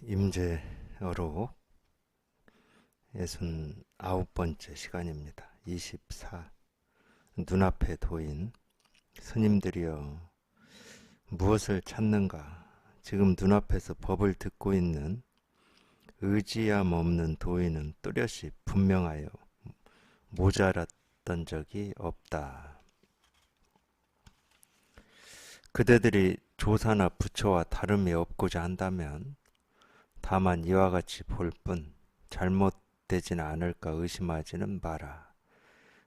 임재어록 69번째 시간입니다. 24. 눈앞에 도인 스님들이여 무엇을 찾는가? 지금 눈앞에서 법을 듣고 있는 의지함 없는 도인은 뚜렷이 분명하여 모자랐던 적이 없다. 그대들이 조사나 부처와 다름이 없고자 한다면 다만 이와 같이 볼 뿐 잘못되지는 않을까 의심하지는 마라.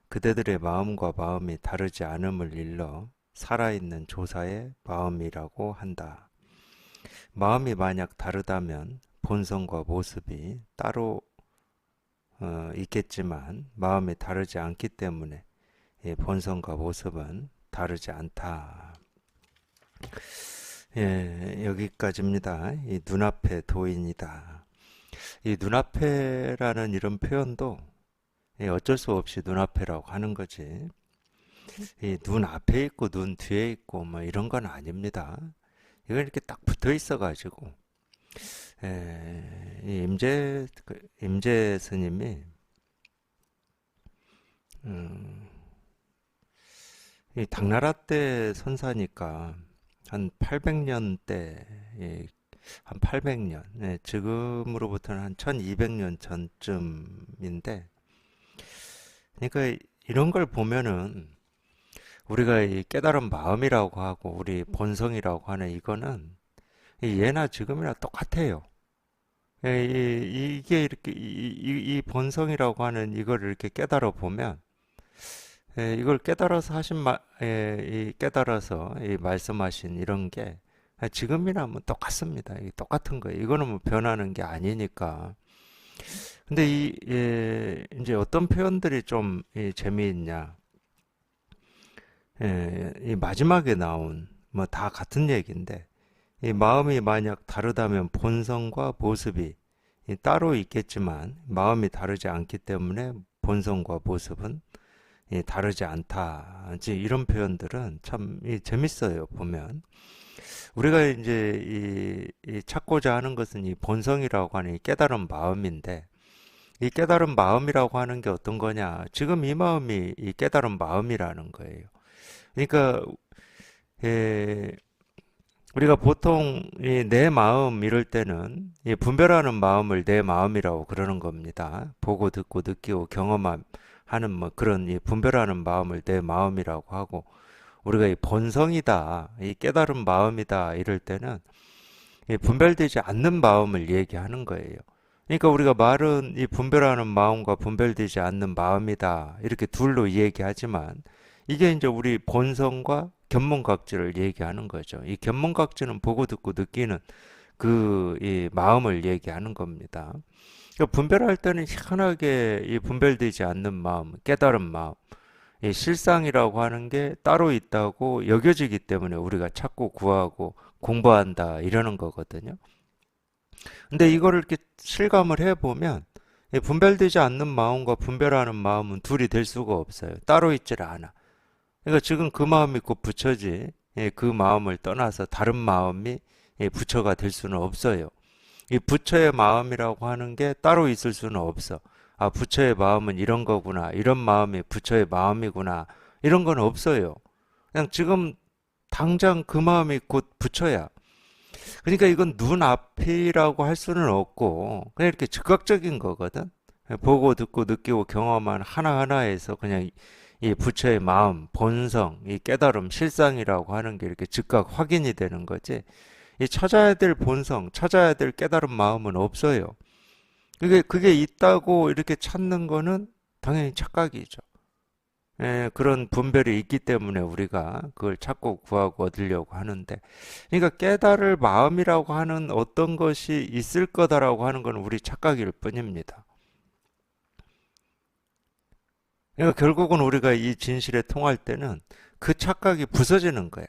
그대들의 마음과 마음이 다르지 않음을 일러 살아있는 조사의 마음이라고 한다. 마음이 만약 다르다면 본성과 모습이 따로 있겠지만 마음이 다르지 않기 때문에 본성과 모습은 다르지 않다. 여기까지입니다. 이 눈앞에 도인이다. 이 눈앞에라는 이런 표현도 어쩔 수 없이 눈앞에라고 하는 거지. 이 눈 앞에 있고 눈 뒤에 있고 뭐 이런 건 아닙니다. 이건 이렇게 딱 붙어 있어 가지고 이 임재 스님이 이 당나라 때 선사니까 한 800년 때, 한 800년, 지금으로부터는 한 1200년 전쯤인데, 그러니까 이런 걸 보면은 우리가 이 깨달은 마음이라고 하고 우리 본성이라고 하는 이거는 예나 지금이나 똑같아요. 이게 이렇게 이 본성이라고 하는 이거를 이렇게 깨달아 보면 이걸 깨달아서 깨달아서 이 말씀하신 이런 게 지금이나 뭐 똑같습니다. 똑같은 거예요. 이거는 뭐 변하는 게 아니니까. 근데 이제 어떤 표현들이 좀 재미있냐. 이 마지막에 나온 뭐 다 같은 얘기인데 이 마음이 만약 다르다면 본성과 모습이 따로 있겠지만 마음이 다르지 않기 때문에 본성과 모습은 다르지 않다. 이제 이런 표현들은 참 재밌어요, 보면. 우리가 이제 이 찾고자 하는 것은 이 본성이라고 하는 이 깨달은 마음인데, 이 깨달은 마음이라고 하는 게 어떤 거냐? 지금 이 마음이 이 깨달은 마음이라는 거예요. 그러니까, 우리가 보통 이 내 마음 이럴 때는 이 분별하는 마음을 내 마음이라고 그러는 겁니다. 보고 듣고 느끼고 경험하는 뭐 그런 이 분별하는 마음을 내 마음이라고 하고 우리가 이 본성이다, 이 깨달은 마음이다 이럴 때는 이 분별되지 않는 마음을 얘기하는 거예요. 그러니까 우리가 말은 이 분별하는 마음과 분별되지 않는 마음이다 이렇게 둘로 얘기하지만 이게 이제 우리 본성과 견문각지를 얘기하는 거죠. 이 견문각지는 보고 듣고 느끼는 이 마음을 얘기하는 겁니다. 그러니까 분별할 때는 희한하게 이 분별되지 않는 마음, 깨달은 마음, 이 실상이라고 하는 게 따로 있다고 여겨지기 때문에 우리가 찾고 구하고 공부한다 이러는 거거든요. 근데 이거를 이렇게 실감을 해보면 이 분별되지 않는 마음과 분별하는 마음은 둘이 될 수가 없어요. 따로 있질 않아. 그러니까 지금 그 마음이 곧 부처지. 그 마음을 떠나서 다른 마음이 부처가 될 수는 없어요. 이 부처의 마음이라고 하는 게 따로 있을 수는 없어. 아, 부처의 마음은 이런 거구나. 이런 마음이 부처의 마음이구나. 이런 건 없어요. 그냥 지금 당장 그 마음이 곧 부처야. 그러니까 이건 눈앞이라고 할 수는 없고 그냥 이렇게 즉각적인 거거든. 보고 듣고 느끼고 경험한 하나하나에서 그냥 이 부처의 마음, 본성, 이 깨달음, 실상이라고 하는 게 이렇게 즉각 확인이 되는 거지. 이 찾아야 될 본성, 찾아야 될 깨달은 마음은 없어요. 그게 있다고 이렇게 찾는 거는 당연히 착각이죠. 그런 분별이 있기 때문에 우리가 그걸 찾고 구하고 얻으려고 하는데, 그러니까 깨달을 마음이라고 하는 어떤 것이 있을 거다라고 하는 건 우리 착각일 뿐입니다. 그러니까 결국은 우리가 이 진실에 통할 때는 그 착각이 부서지는 거야.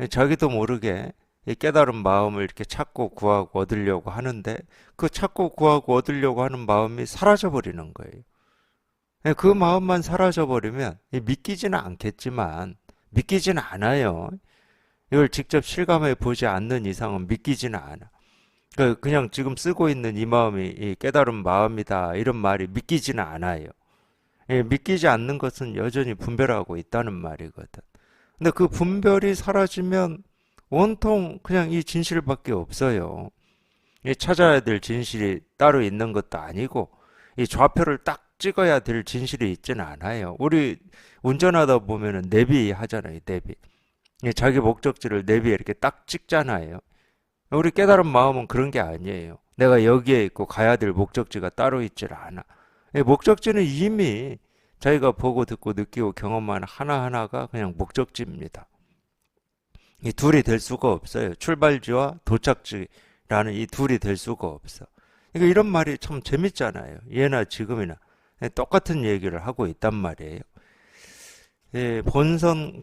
자기도 모르게 이 깨달은 마음을 이렇게 찾고 구하고 얻으려고 하는데 그 찾고 구하고 얻으려고 하는 마음이 사라져 버리는 거예요. 그 마음만 사라져 버리면 믿기지는 않겠지만 믿기지는 않아요. 이걸 직접 실감해 보지 않는 이상은 믿기지는 않아. 그냥 지금 쓰고 있는 이 마음이 이 깨달은 마음이다. 이런 말이 믿기지는 않아요. 예, 믿기지 않는 것은 여전히 분별하고 있다는 말이거든. 근데 그 분별이 사라지면 온통 그냥 이 진실밖에 없어요. 이 찾아야 될 진실이 따로 있는 것도 아니고 이 좌표를 딱 찍어야 될 진실이 있지는 않아요. 우리 운전하다 보면은 내비 하잖아요, 내비. 이 자기 목적지를 내비에 이렇게 딱 찍잖아요. 우리 깨달은 마음은 그런 게 아니에요. 내가 여기에 있고 가야 될 목적지가 따로 있질 않아. 이 목적지는 이미 자기가 보고 듣고 느끼고 경험한 하나하나가 그냥 목적지입니다. 이 둘이 될 수가 없어요. 출발지와 도착지라는 이 둘이 될 수가 없어. 그러니까 이런 말이 참 재밌잖아요. 예나 지금이나 똑같은 얘기를 하고 있단 말이에요. 예,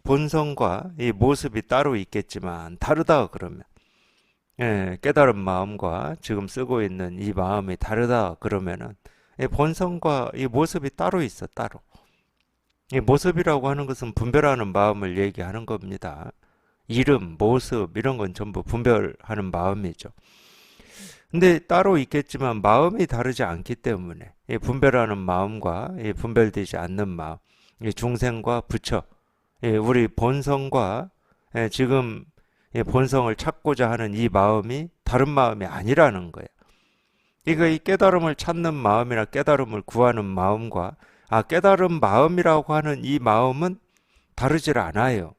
본성과 이 모습이 따로 있겠지만 다르다 그러면 예, 깨달은 마음과 지금 쓰고 있는 이 마음이 다르다 그러면은 예, 본성과 이 모습이 따로 있어 따로. 이 모습이라고 하는 것은 분별하는 마음을 얘기하는 겁니다. 이름, 모습 이런 건 전부 분별하는 마음이죠. 근데 따로 있겠지만 마음이 다르지 않기 때문에 이 분별하는 마음과 이 분별되지 않는 마음, 이 중생과 부처, 이 우리 본성과 예, 지금 이 본성을 찾고자 하는 이 마음이 다른 마음이 아니라는 거예요. 이거 이 깨달음을 찾는 마음이나 깨달음을 구하는 마음과 깨달은 마음이라고 하는 이 마음은 다르질 않아요.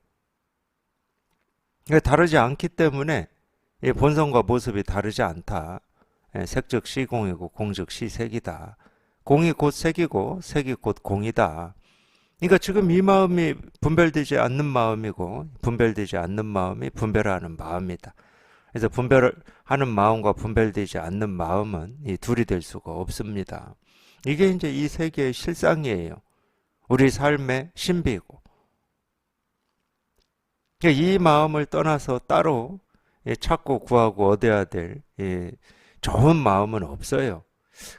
다르지 않기 때문에 이 본성과 모습이 다르지 않다. 예, 색즉 시공이고 공즉 시색이다. 공이 곧 색이고 색이 곧 공이다. 그러니까 지금 이 마음이 분별되지 않는 마음이고 분별되지 않는 마음이 분별하는 마음이다. 그래서 분별하는 마음과 분별되지 않는 마음은 이 둘이 될 수가 없습니다. 이게 이제 이 세계의 실상이에요. 우리 삶의 신비고. 이 마음을 떠나서 따로 찾고 구하고 얻어야 될 좋은 마음은 없어요.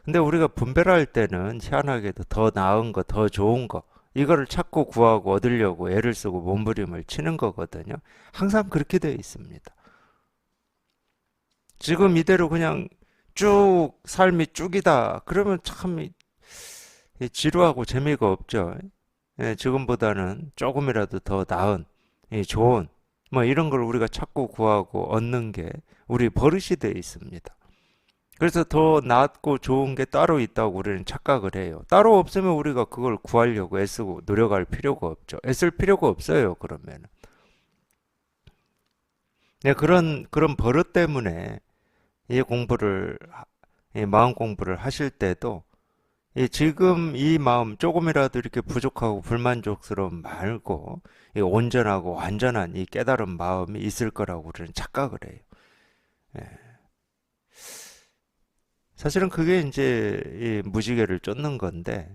근데 우리가 분별할 때는 희한하게도 더 나은 거, 더 좋은 거, 이거를 찾고 구하고 얻으려고 애를 쓰고 몸부림을 치는 거거든요. 항상 그렇게 되어 있습니다. 지금 이대로 그냥 쭉 삶이 쭉이다. 그러면 참 지루하고 재미가 없죠. 지금보다는 조금이라도 더 나은, 좋은, 뭐 이런 걸 우리가 찾고 구하고 얻는 게 우리 버릇이 되어 있습니다. 그래서 더 낫고 좋은 게 따로 있다고 우리는 착각을 해요. 따로 없으면 우리가 그걸 구하려고 애쓰고 노력할 필요가 없죠. 애쓸 필요가 없어요, 그러면. 네, 그런 버릇 때문에 이 공부를, 이 마음 공부를 하실 때도 지금 이 마음 조금이라도 이렇게 부족하고 불만족스러움 말고 이 온전하고 완전한 이 깨달은 마음이 있을 거라고 우리는 착각을 해요. 예. 사실은 그게 이제 이 무지개를 쫓는 건데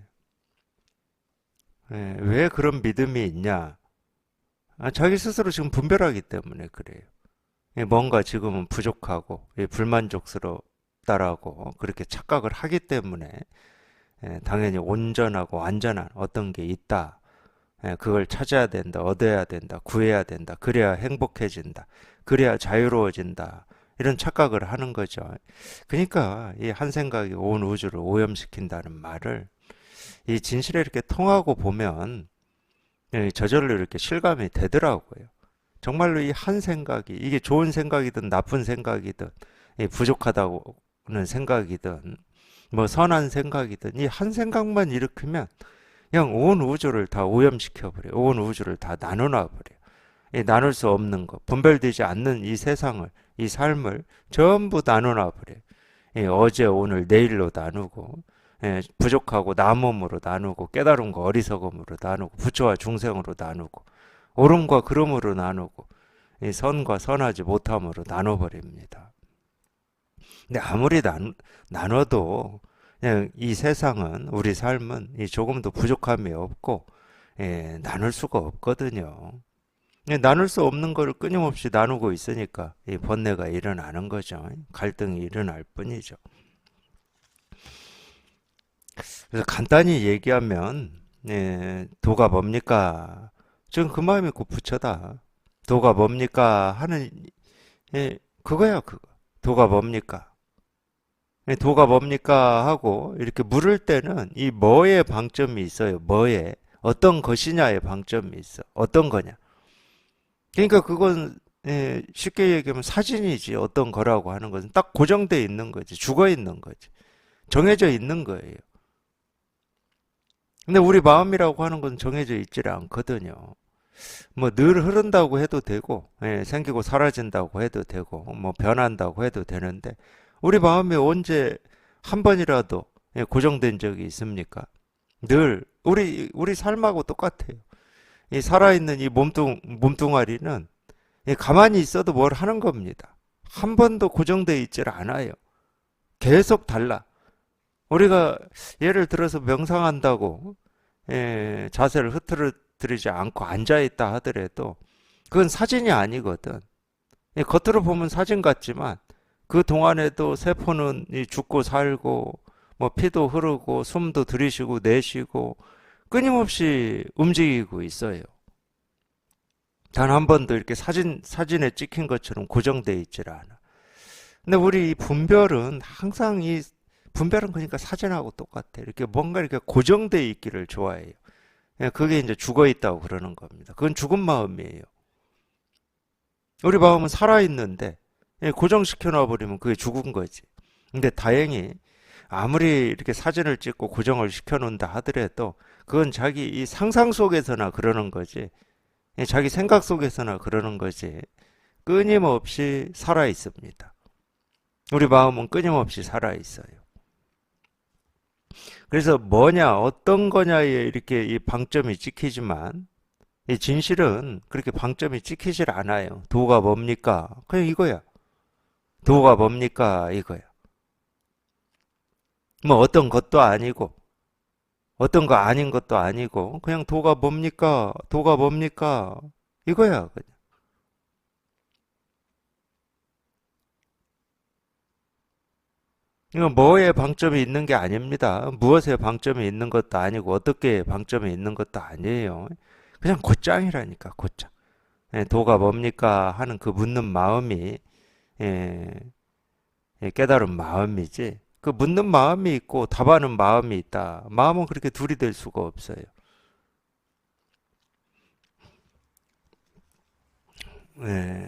왜 그런 믿음이 있냐? 자기 스스로 지금 분별하기 때문에 그래요. 뭔가 지금은 부족하고 불만족스럽다라고 그렇게 착각을 하기 때문에 당연히 온전하고 완전한 어떤 게 있다. 그걸 찾아야 된다, 얻어야 된다, 구해야 된다. 그래야 행복해진다. 그래야 자유로워진다. 이런 착각을 하는 거죠. 그러니까 이 한 생각이 온 우주를 오염시킨다는 말을 이 진실에 이렇게 통하고 보면 저절로 이렇게 실감이 되더라고요. 정말로 이 한 생각이 이게 좋은 생각이든 나쁜 생각이든 부족하다고는 생각이든 뭐 선한 생각이든 이 한 생각만 일으키면 그냥 온 우주를 다 오염시켜 버려. 온 우주를 다 나눠놔 버려. 나눌 수 없는 것, 분별되지 않는 이 세상을, 이 삶을 전부 나눠놔 버려. 어제, 오늘, 내일로 나누고, 부족하고 남음으로 나누고, 깨달음과 어리석음으로 나누고, 부처와 중생으로 나누고, 옳음과 그름으로 나누고, 선과 선하지 못함으로 나눠버립니다. 근데 아무리 나눠도 그냥 이 세상은 우리 삶은 조금도 부족함이 없고 나눌 수가 없거든요. 나눌 수 없는 걸 끊임없이 나누고 있으니까 이 번뇌가 일어나는 거죠. 갈등이 일어날 뿐이죠. 그래서 간단히 얘기하면 도가 뭡니까? 지금 그 마음이 곧 부처다. 도가 뭡니까? 하는 그거야 그거. 도가 뭡니까? 도가 뭡니까 하고 이렇게 물을 때는 이 뭐에 방점이 있어요. 뭐에 어떤 것이냐에 방점이 있어. 어떤 거냐. 그러니까 그건 쉽게 얘기하면 사진이지. 어떤 거라고 하는 것은 딱 고정되어 있는 거지. 죽어 있는 거지. 정해져 있는 거예요. 근데 우리 마음이라고 하는 건 정해져 있지를 않거든요. 뭐 늘 흐른다고 해도 되고, 생기고 사라진다고 해도 되고, 뭐 변한다고 해도 되는데, 우리 마음이 언제 한 번이라도 고정된 적이 있습니까? 늘 우리 삶하고 똑같아요. 이 살아있는 이 몸뚱아리는 가만히 있어도 뭘 하는 겁니다. 한 번도 고정되어 있질 않아요. 계속 달라. 우리가 예를 들어서 명상한다고 자세를 흐트러뜨리지 않고 앉아있다 하더라도 그건 사진이 아니거든. 겉으로 보면 사진 같지만 그 동안에도 세포는 죽고 살고 뭐 피도 흐르고 숨도 들이쉬고 내쉬고 끊임없이 움직이고 있어요. 단 한 번도 이렇게 사진에 찍힌 것처럼 고정되어 있질 않아. 근데 우리 이 분별은 항상 이 분별은 그러니까 사진하고 똑같아. 이렇게 뭔가 이렇게 고정되어 있기를 좋아해요. 그게 이제 죽어 있다고 그러는 겁니다. 그건 죽은 마음이에요. 우리 마음은 살아있는데 고정시켜 놔버리면 그게 죽은 거지. 근데 다행히 아무리 이렇게 사진을 찍고 고정을 시켜 놓는다 하더라도 그건 자기 이 상상 속에서나 그러는 거지. 자기 생각 속에서나 그러는 거지. 끊임없이 살아 있습니다. 우리 마음은 끊임없이 살아 있어요. 그래서 뭐냐, 어떤 거냐에 이렇게 이 방점이 찍히지만 이 진실은 그렇게 방점이 찍히질 않아요. 도가 뭡니까? 그냥 이거야. 도가 뭡니까? 이거야. 뭐 어떤 것도 아니고 어떤 거 아닌 것도 아니고 그냥 도가 뭡니까? 도가 뭡니까? 이거야. 그냥. 이거 뭐에 방점이 있는 게 아닙니다. 무엇에 방점이 있는 것도 아니고 어떻게 방점이 있는 것도 아니에요. 그냥 곧장이라니까, 곧장. 도가 뭡니까? 하는 그 묻는 마음이 예, 깨달은 마음이지. 그 묻는 마음이 있고 답하는 마음이 있다. 마음은 그렇게 둘이 될 수가 없어요.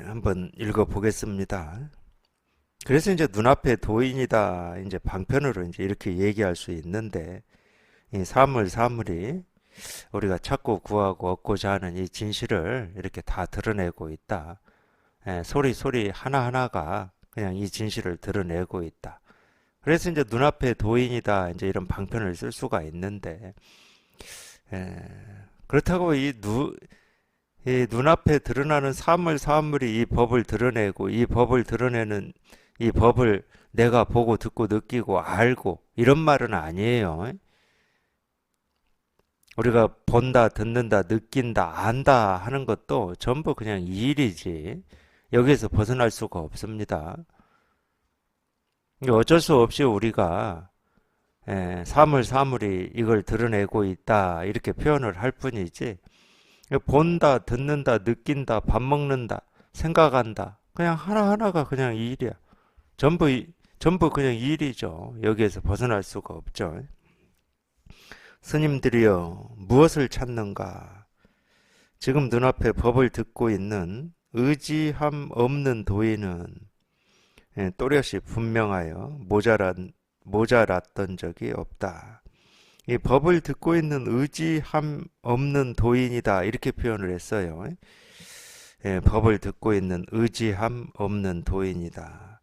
한번 읽어 보겠습니다. 그래서 이제 눈앞에 도인이다. 이제 방편으로 이제 이렇게 얘기할 수 있는데, 이 사물이 우리가 찾고 구하고 얻고자 하는 이 진실을 이렇게 다 드러내고 있다. 소리 하나하나가 그냥 이 진실을 드러내고 있다. 그래서 이제 눈앞에 도인이다. 이제 이런 방편을 쓸 수가 있는데, 에, 그렇다고 이 눈앞에 드러나는 사물이 이 법을 드러내고 이 법을 드러내는 이 법을 내가 보고 듣고 느끼고 알고 이런 말은 아니에요. 우리가 본다, 듣는다, 느낀다, 안다 하는 것도 전부 그냥 일이지. 여기에서 벗어날 수가 없습니다. 어쩔 수 없이 우리가 사물이 이걸 드러내고 있다 이렇게 표현을 할 뿐이지 본다, 듣는다, 느낀다, 밥 먹는다, 생각한다 그냥 하나하나가 그냥 일이야. 전부 전부 그냥 일이죠. 여기에서 벗어날 수가 없죠. 스님들이여 무엇을 찾는가? 지금 눈앞에 법을 듣고 있는 의지함 없는 도인은 또렷이 분명하여 모자랐던 적이 없다. 이 법을 듣고 있는 의지함 없는 도인이다 이렇게 표현을 했어요. 법을 듣고 있는 의지함 없는 도인이다.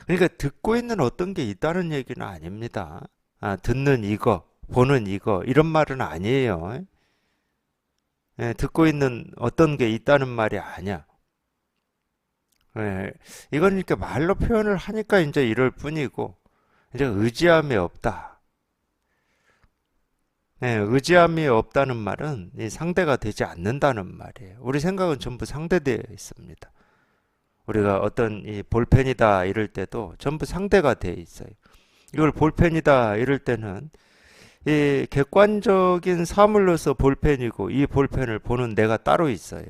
그러니까 듣고 있는 어떤 게 있다는 얘기는 아닙니다. 듣는 이거, 보는 이거 이런 말은 아니에요. 듣고 있는 어떤 게 있다는 말이 아니야. 이건 이렇게 말로 표현을 하니까 이제 이럴 뿐이고 이제 의지함이 없다. 의지함이 없다는 말은 이 상대가 되지 않는다는 말이에요. 우리 생각은 전부 상대되어 있습니다. 우리가 어떤 이 볼펜이다 이럴 때도 전부 상대가 되어 있어요. 이걸 볼펜이다 이럴 때는 이 객관적인 사물로서 볼펜이고 이 볼펜을 보는 내가 따로 있어요.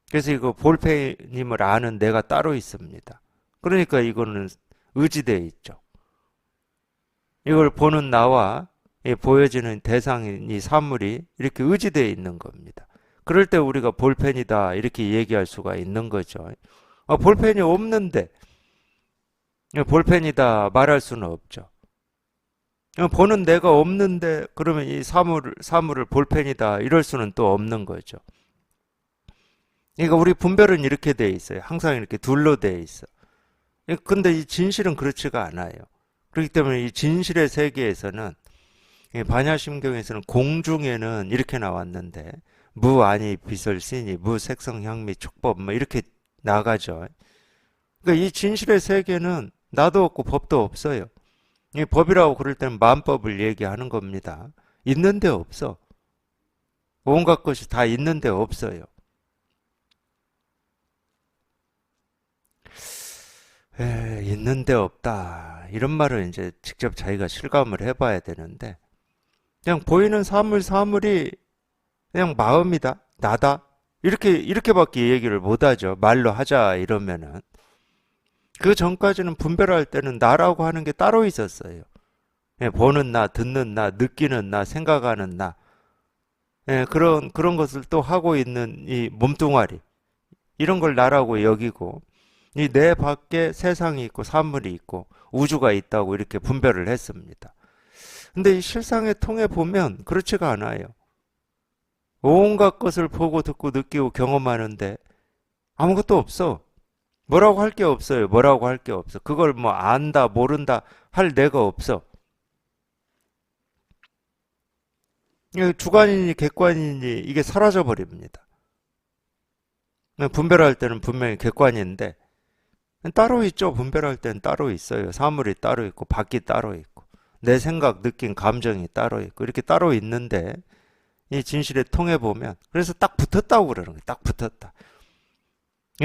그래서 이거 볼펜임을 아는 내가 따로 있습니다. 그러니까 이거는 의지되어 있죠. 이걸 보는 나와 보여지는 대상인 이 사물이 이렇게 의지되어 있는 겁니다. 그럴 때 우리가 볼펜이다 이렇게 얘기할 수가 있는 거죠. 볼펜이 없는데 볼펜이다 말할 수는 없죠. 보는 내가 없는데 그러면 이 사물을 볼펜이다 이럴 수는 또 없는 거죠. 그러니까 우리 분별은 이렇게 돼 있어요. 항상 이렇게 둘로 돼 있어. 근데 이 진실은 그렇지가 않아요. 그렇기 때문에 이 진실의 세계에서는 반야심경에서는 공중에는 이렇게 나왔는데 무 아니 비설시니 무 색성 향미 촉법 뭐 이렇게 나가죠. 그러니까 이 진실의 세계는 나도 없고 법도 없어요. 이 법이라고 그럴 때는 만법을 얘기하는 겁니다. 있는데 없어. 온갖 것이 다 있는데 없어요. 있는데 없다. 이런 말을 이제 직접 자기가 실감을 해봐야 되는데, 그냥 보이는 사물이 그냥 마음이다, 나다. 이렇게밖에 얘기를 못하죠. 말로 하자 이러면은. 그 전까지는 분별할 때는 나라고 하는 게 따로 있었어요. 보는 나, 듣는 나, 느끼는 나, 생각하는 나. 그런 것을 또 하고 있는 이 몸뚱아리. 이런 걸 나라고 여기고, 이 내 밖에 세상이 있고 사물이 있고 우주가 있다고 이렇게 분별을 했습니다. 근데 이 실상에 통해 보면 그렇지가 않아요. 온갖 것을 보고 듣고 느끼고 경험하는데 아무것도 없어. 뭐라고 할 게 없어요. 뭐라고 할 게 없어. 그걸 뭐 안다, 모른다 할 내가 없어. 주관이니 객관이니 이게 사라져 버립니다. 분별할 때는 분명히 객관인데 따로 있죠. 분별할 때는 따로 있어요. 사물이 따로 있고 밖이 따로 있고 내 생각, 느낌, 감정이 따로 있고 이렇게 따로 있는데 이 진실에 통해 보면 그래서 딱 붙었다고 그러는 거예요. 딱 붙었다.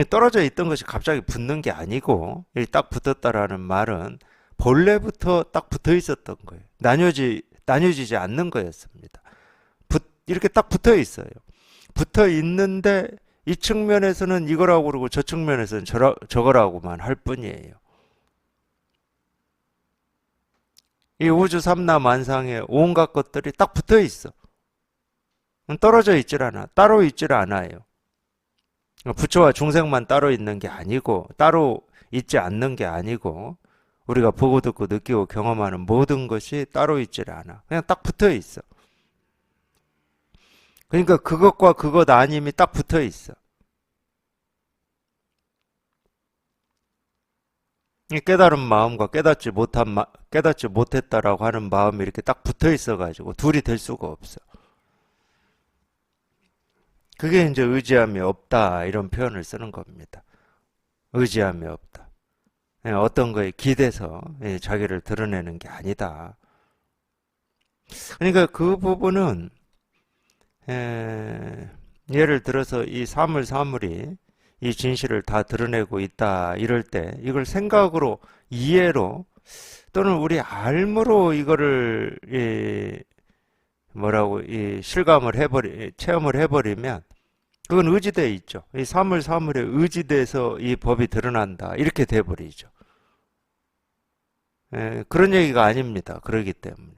떨어져 있던 것이 갑자기 붙는 게 아니고 딱 붙었다라는 말은 본래부터 딱 붙어 있었던 거예요. 나뉘어지지 않는 거였습니다. 이렇게 딱 붙어 있어요. 붙어 있는데 이 측면에서는 이거라고 그러고 저 측면에서는 저거라고만 할 뿐이에요. 이 우주 삼라만상에 온갖 것들이 딱 붙어 있어. 떨어져 있질 않아. 따로 있질 않아요. 부처와 중생만 따로 있는 게 아니고 따로 있지 않는 게 아니고 우리가 보고 듣고 느끼고 경험하는 모든 것이 따로 있질 않아. 그냥 딱 붙어 있어. 그러니까 그것과 그것 아님이 딱 붙어 있어. 깨달은 마음과 깨닫지 못했다라고 하는 마음이 이렇게 딱 붙어 있어가지고 둘이 될 수가 없어. 그게 이제 의지함이 없다 이런 표현을 쓰는 겁니다. 의지함이 없다. 어떤 거에 기대서 자기를 드러내는 게 아니다. 그러니까 그 부분은 예를 들어서 이 사물이 이 진실을 다 드러내고 있다 이럴 때 이걸 생각으로 이해로 또는 우리 알므로 이거를 체험을 해버리면 그건 의지되어 있죠. 이 사물에 의지돼서 이 법이 드러난다 이렇게 돼버리죠. 그런 얘기가 아닙니다. 그러기 때문에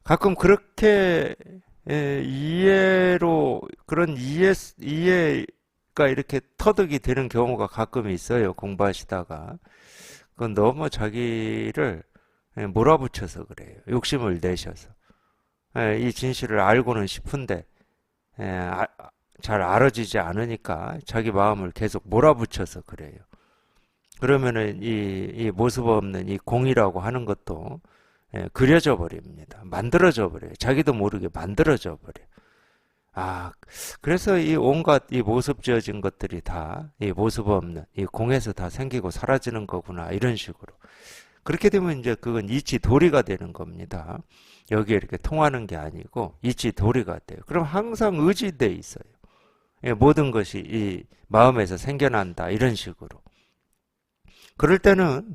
가끔 그렇게 그런 이해가 이렇게 터득이 되는 경우가 가끔 있어요. 공부하시다가. 그건 너무 자기를 몰아붙여서 그래요. 욕심을 내셔서. 이 진실을 알고는 싶은데, 잘 알아지지 않으니까 자기 마음을 계속 몰아붙여서 그래요. 그러면은 이 모습 없는 이 공이라고 하는 것도 그려져 버립니다. 만들어져 버려요. 자기도 모르게 만들어져 버려요. 그래서 이 온갖 이 모습 지어진 것들이 다 이 모습 없는 이 공에서 다 생기고 사라지는 거구나. 이런 식으로. 그렇게 되면 이제 그건 이치도리가 되는 겁니다. 여기에 이렇게 통하는 게 아니고 이치도리가 돼요. 그럼 항상 의지돼 있어요. 모든 것이 이 마음에서 생겨난다. 이런 식으로. 그럴 때는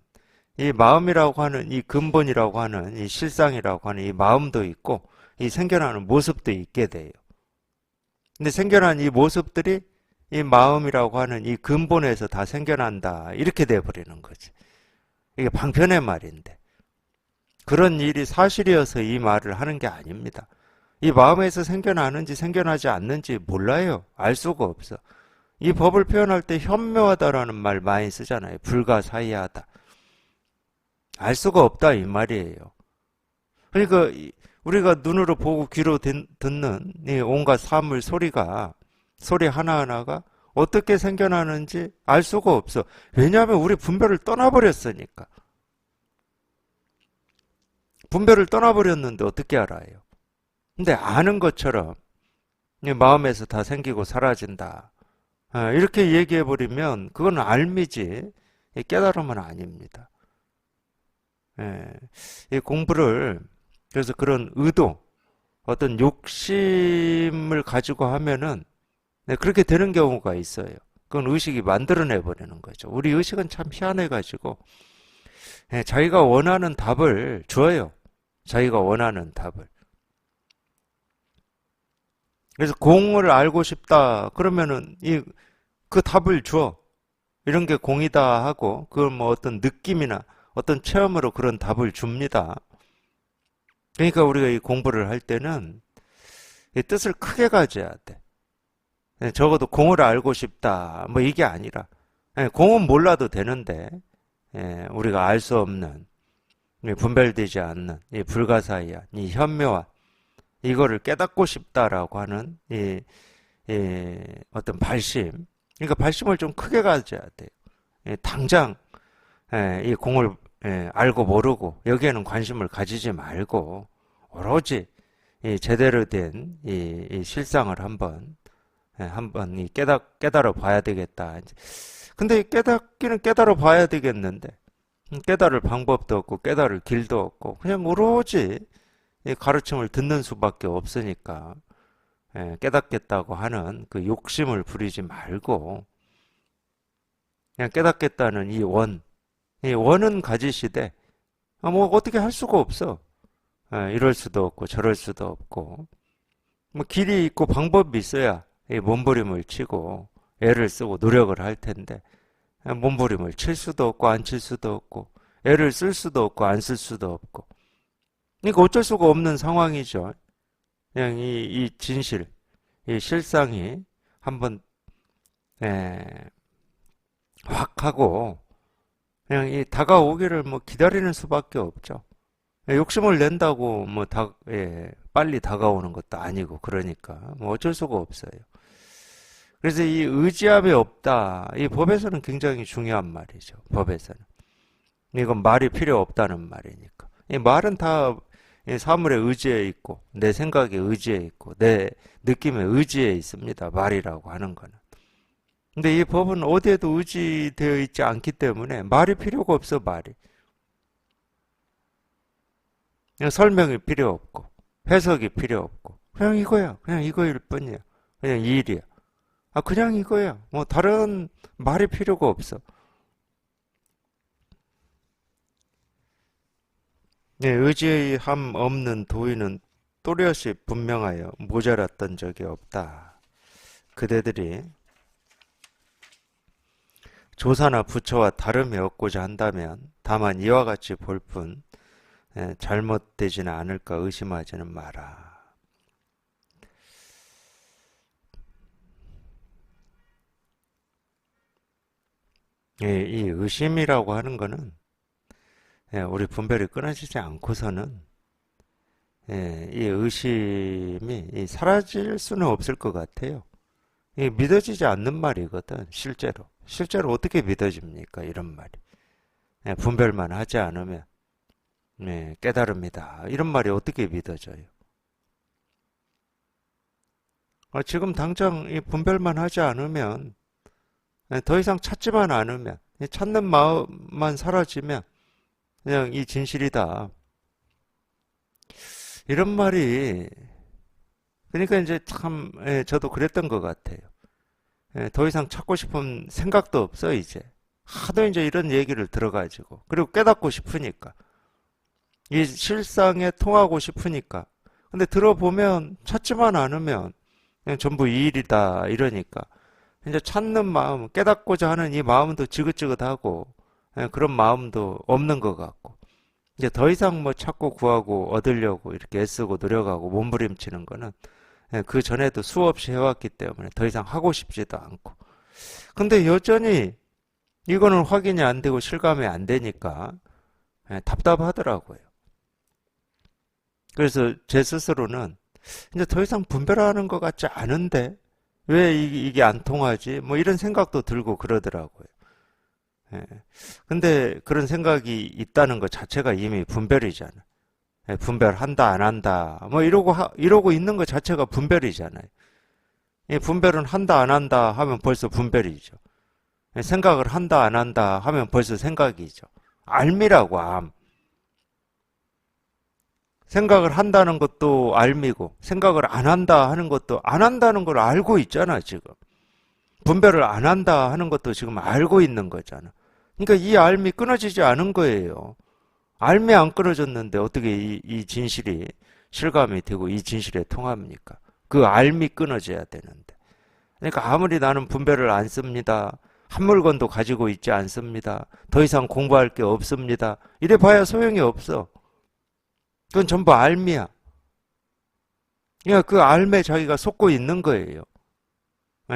이 마음이라고 하는 이 근본이라고 하는 이 실상이라고 하는 이 마음도 있고 이 생겨나는 모습도 있게 돼요. 근데 생겨난 이 모습들이 이 마음이라고 하는 이 근본에서 다 생겨난다. 이렇게 돼버리는 거지. 이게 방편의 말인데. 그런 일이 사실이어서 이 말을 하는 게 아닙니다. 이 마음에서 생겨나는지 생겨나지 않는지 몰라요. 알 수가 없어. 이 법을 표현할 때 현묘하다라는 말 많이 쓰잖아요. 불가사의하다. 알 수가 없다 이 말이에요. 그러니까 우리가 눈으로 보고 귀로 듣는 이 온갖 사물 소리 하나하나가 어떻게 생겨나는지 알 수가 없어. 왜냐하면 우리 분별을 떠나버렸으니까. 분별을 떠나버렸는데 어떻게 알아요? 근데 아는 것처럼 마음에서 다 생기고 사라진다. 이렇게 얘기해버리면 그건 알미지 깨달음은 아닙니다. 이 공부를 그래서 그런 의도, 어떤 욕심을 가지고 하면은 그렇게 되는 경우가 있어요. 그건 의식이 만들어내버리는 거죠. 우리 의식은 참 희한해가지고 자기가 원하는 답을 줘요. 자기가 원하는 답을. 그래서 공을 알고 싶다 그러면은 그 답을 줘. 이런 게 공이다 하고 그걸 뭐 어떤 느낌이나 어떤 체험으로 그런 답을 줍니다. 그러니까 우리가 이 공부를 할 때는 이 뜻을 크게 가져야 돼. 적어도 공을 알고 싶다 뭐 이게 아니라 공은 몰라도 되는데 우리가 알 수 없는 분별되지 않는 이 불가사의한 이 현묘한 이거를 깨닫고 싶다라고 하는 이 어떤 발심. 그러니까 발심을 좀 크게 가져야 돼요. 당장 이 공을 알고 모르고 여기에는 관심을 가지지 말고 오로지 이 제대로 된 이 실상을 한번 깨달아 봐야 되겠다. 근데 깨닫기는 깨달아 봐야 되겠는데 깨달을 방법도 없고 깨달을 길도 없고 그냥 오로지 이 가르침을 듣는 수밖에 없으니까 깨닫겠다고 하는 그 욕심을 부리지 말고 그냥 깨닫겠다는 이 원은 가지시되 뭐 어떻게 할 수가 없어. 이럴 수도 없고 저럴 수도 없고 뭐 길이 있고 방법이 있어야 이 몸부림을 치고 애를 쓰고 노력을 할 텐데 몸부림을 칠 수도 없고 안 칠 수도 없고 애를 쓸 수도 없고 안 쓸 수도 없고 그러니까 어쩔 수가 없는 상황이죠. 그냥 이 진실, 이 실상이 한번 확 하고 그냥 이 다가오기를 뭐 기다리는 수밖에 없죠. 욕심을 낸다고 뭐 빨리 다가오는 것도 아니고 그러니까 뭐 어쩔 수가 없어요. 그래서 이 의지함이 없다. 이 법에서는 굉장히 중요한 말이죠. 법에서는. 이건 말이 필요 없다는 말이니까. 이 말은 다 사물에 의지해 있고 내 생각에 의지해 있고 내 느낌에 의지해 있습니다. 말이라고 하는 거는. 근데 이 법은 어디에도 의지되어 있지 않기 때문에 말이 필요가 없어 말이. 그냥 설명이 필요 없고 해석이 필요 없고 그냥 이거야. 그냥 이거일 뿐이야. 그냥 이 일이야. 그냥 이거야. 뭐 다른 말이 필요가 없어. 의지함 없는 도인은 또렷이 분명하여 모자랐던 적이 없다. 그대들이 조사나 부처와 다름이 없고자 한다면 다만 이와 같이 볼 뿐 잘못되지는 않을까 의심하지는 마라. 이 의심이라고 하는 거는 우리 분별이 끊어지지 않고서는 이 의심이 사라질 수는 없을 것 같아요. 믿어지지 않는 말이거든, 실제로. 실제로 어떻게 믿어집니까? 이런 말이. 분별만 하지 않으면 깨달음이다. 이런 말이 어떻게 믿어져요? 지금 당장 이 분별만 하지 않으면 더 이상 찾지만 않으면 찾는 마음만 사라지면 그냥 이 진실이다. 이런 말이 그러니까 이제 참 저도 그랬던 것 같아요. 더 이상 찾고 싶은 생각도 없어 이제. 하도 이제 이런 얘기를 들어가지고 그리고 깨닫고 싶으니까 이 실상에 통하고 싶으니까 근데 들어보면 찾지만 않으면 그냥 전부 이 일이다 이러니까 이제 찾는 마음, 깨닫고자 하는 이 마음도 지긋지긋하고 그런 마음도 없는 것 같고 이제 더 이상 뭐 찾고 구하고 얻으려고 이렇게 애쓰고 노력하고 몸부림치는 거는 그 전에도 수없이 해왔기 때문에 더 이상 하고 싶지도 않고 근데 여전히 이거는 확인이 안 되고 실감이 안 되니까 답답하더라고요. 그래서 제 스스로는 이제 더 이상 분별하는 것 같지 않은데 왜 이게 안 통하지? 뭐 이런 생각도 들고 그러더라고요. 예. 근데 그런 생각이 있다는 것 자체가 이미 분별이잖아. 예, 분별한다, 안 한다. 뭐 이러고 있는 것 자체가 분별이잖아요. 이 분별은 한다, 안 한다 하면 벌써 분별이죠. 예, 생각을 한다, 안 한다 하면 벌써 생각이죠. 알미라고, 암. 생각을 한다는 것도 알미고, 생각을 안 한다 하는 것도 안 한다는 걸 알고 있잖아, 지금. 분별을 안 한다 하는 것도 지금 알고 있는 거잖아. 그러니까 이 알미 끊어지지 않은 거예요. 알미 안 끊어졌는데 어떻게 이 진실이 실감이 되고 이 진실에 통합니까? 그 알미 끊어져야 되는데. 그러니까 아무리 나는 분별을 안 씁니다. 한 물건도 가지고 있지 않습니다. 더 이상 공부할 게 없습니다. 이래 봐야 소용이 없어. 그건 전부 알미야. 그러니까 그 알미에 자기가 속고 있는 거예요.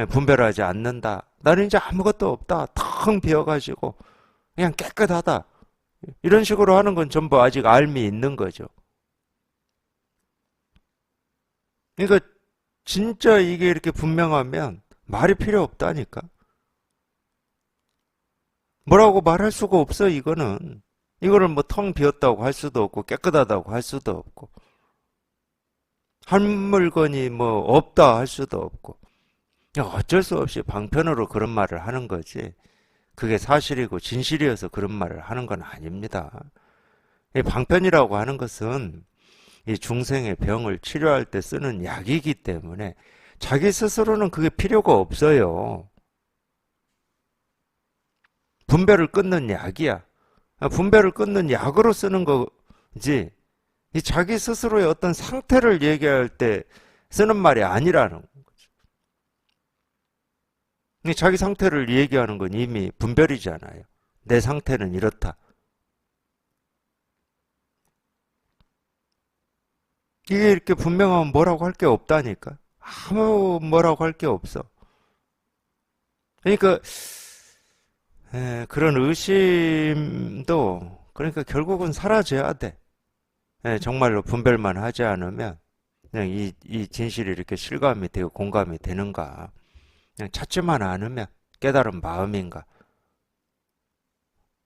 분별하지 않는다. 나는 이제 아무것도 없다. 텅 비어가지고 그냥 깨끗하다. 이런 식으로 하는 건 전부 아직 알미 있는 거죠. 그러니까 진짜 이게 이렇게 분명하면 말이 필요 없다니까. 뭐라고 말할 수가 없어, 이거는. 이거를 뭐 텅 비었다고 할 수도 없고 깨끗하다고 할 수도 없고 한 물건이 뭐 없다 할 수도 없고 어쩔 수 없이 방편으로 그런 말을 하는 거지. 그게 사실이고 진실이어서 그런 말을 하는 건 아닙니다. 이 방편이라고 하는 것은 이 중생의 병을 치료할 때 쓰는 약이기 때문에 자기 스스로는 그게 필요가 없어요. 분별을 끊는 약이야. 분별을 끊는 약으로 쓰는 거지. 이 자기 스스로의 어떤 상태를 얘기할 때 쓰는 말이 아니라는 거죠. 이 자기 상태를 얘기하는 건 이미 분별이잖아요. 내 상태는 이렇다. 이게 이렇게 분명하면 뭐라고 할 게 없다니까. 아무 뭐라고 할 게 없어. 그러니까 그런 의심도 그러니까 결국은 사라져야 돼. 정말로 분별만 하지 않으면 그냥 이 진실이 이렇게 실감이 되고 공감이 되는가. 그냥 찾지만 않으면 깨달은 마음인가.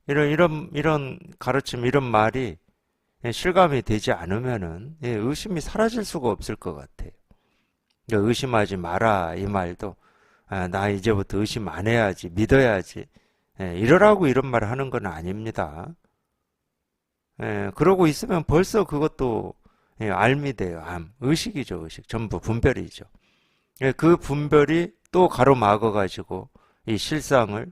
이런 가르침, 이런 말이 실감이 되지 않으면은 의심이 사라질 수가 없을 것 같아요. 그러니까 의심하지 마라 이 말도 나 이제부터 의심 안 해야지 믿어야지 이러라고 이런 말을 하는 건 아닙니다. 그러고 있으면 벌써 그것도 알미 돼요. 암, 의식이죠, 의식. 전부 분별이죠. 그 분별이 또 가로막아 가지고 이 실상을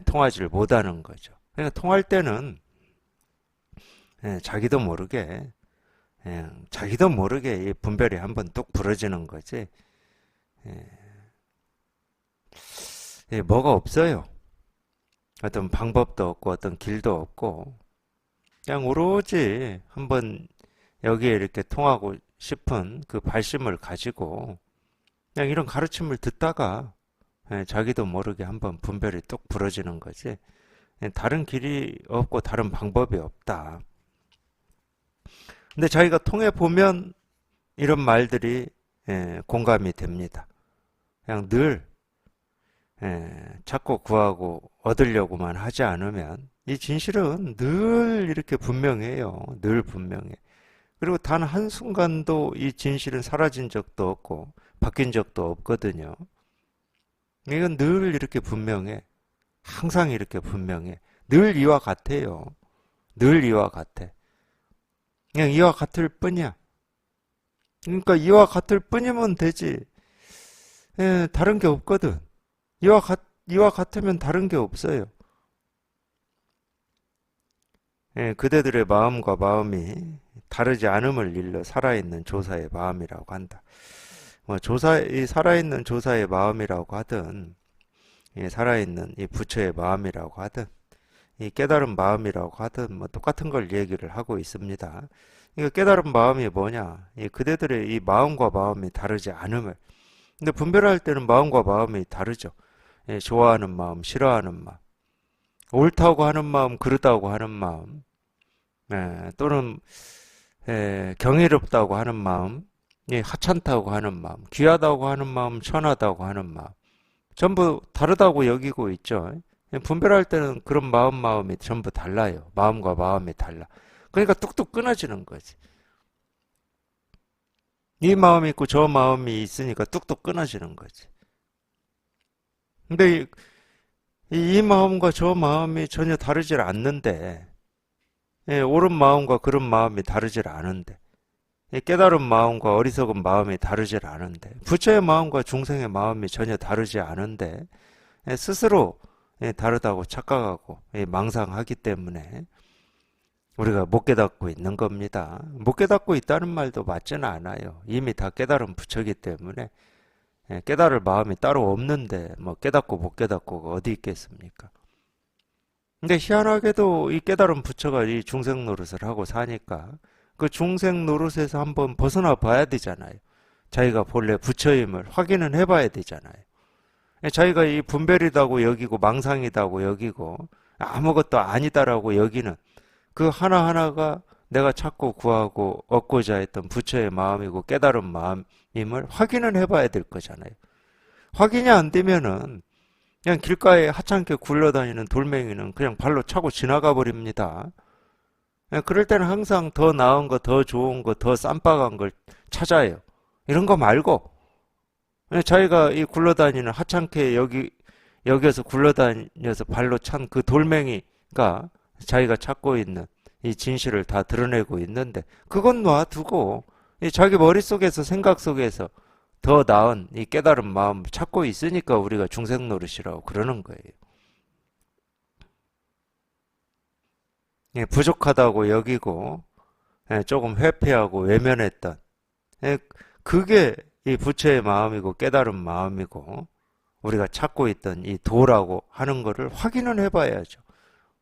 통하지를 못하는 거죠. 그러니까 통할 때는 자기도 모르게 자기도 모르게 이 분별이 한번 뚝 부러지는 거지. 뭐가 없어요. 어떤 방법도 없고 어떤 길도 없고 그냥 오로지 한번 여기에 이렇게 통하고 싶은 그 발심을 가지고 그냥 이런 가르침을 듣다가 자기도 모르게 한번 분별이 뚝 부러지는 거지. 다른 길이 없고 다른 방법이 없다. 근데 자기가 통해 보면 이런 말들이 공감이 됩니다. 그냥 늘 찾고 구하고 얻으려고만 하지 않으면 이 진실은 늘 이렇게 분명해요. 늘 분명해. 그리고 단 한순간도 이 진실은 사라진 적도 없고 바뀐 적도 없거든요. 이건 늘 이렇게 분명해. 항상 이렇게 분명해. 늘 이와 같아요. 늘 이와 같아. 그냥 이와 같을 뿐이야. 그러니까 이와 같을 뿐이면 되지. 다른 게 없거든. 이와 같으면 다른 게 없어요. 그대들의 마음과 마음이 다르지 않음을 일러 살아있는 조사의 마음이라고 한다. 뭐 이 살아있는 조사의 마음이라고 하든, 살아있는 이 부처의 마음이라고 하든, 이 깨달은 마음이라고 하든, 뭐 똑같은 걸 얘기를 하고 있습니다. 그러니까 깨달은 마음이 뭐냐? 그대들의 이 마음과 마음이 다르지 않음을. 근데 분별할 때는 마음과 마음이 다르죠. 좋아하는 마음, 싫어하는 마음, 옳다고 하는 마음, 그르다고 하는 마음, 또는 경이롭다고 하는 마음, 하찮다고 하는 마음, 귀하다고 하는 마음, 천하다고 하는 마음, 전부 다르다고 여기고 있죠. 분별할 때는 그런 마음이 전부 달라요. 마음과 마음이 달라. 그러니까 뚝뚝 끊어지는 거지. 이 마음이 있고 저 마음이 있으니까 뚝뚝 끊어지는 거지. 근데 이 마음과 저 마음이 전혀 다르질 않는데, 옳은 마음과 그런 마음이 다르질 않은데, 깨달은 마음과 어리석은 마음이 다르질 않은데, 부처의 마음과 중생의 마음이 전혀 다르지 않은데, 스스로 다르다고 착각하고 망상하기 때문에 우리가 못 깨닫고 있는 겁니다. 못 깨닫고 있다는 말도 맞지는 않아요. 이미 다 깨달은 부처이기 때문에 깨달을 마음이 따로 없는데 뭐 깨닫고 못 깨닫고가 어디 있겠습니까? 근데 희한하게도 이 깨달은 부처가 이 중생 노릇을 하고 사니까 그 중생 노릇에서 한번 벗어나 봐야 되잖아요. 자기가 본래 부처임을 확인은 해봐야 되잖아요. 자기가 이 분별이다고 여기고 망상이다고 여기고 아무것도 아니다라고 여기는 그 하나하나가 내가 찾고 구하고 얻고자 했던 부처의 마음이고 깨달은 마음임을 확인은 해봐야 될 거잖아요. 확인이 안 되면은 그냥 길가에 하찮게 굴러다니는 돌멩이는 그냥 발로 차고 지나가 버립니다. 그럴 때는 항상 더 나은 거, 더 좋은 거, 더 쌈박한 걸 찾아요. 이런 거 말고 자기가 이 굴러다니는 하찮게 여기서 굴러다녀서 발로 찬 그 돌멩이가 자기가 찾고 있는 이 진실을 다 드러내고 있는데 그건 놔두고 자기 머릿속에서 생각 속에서 더 나은 이 깨달은 마음 찾고 있으니까 우리가 중생 노릇이라고 그러는 거예요. 부족하다고 여기고 조금 회피하고 외면했던 그게 이 부처의 마음이고 깨달은 마음이고 우리가 찾고 있던 이 도라고 하는 거를 확인은 해봐야죠.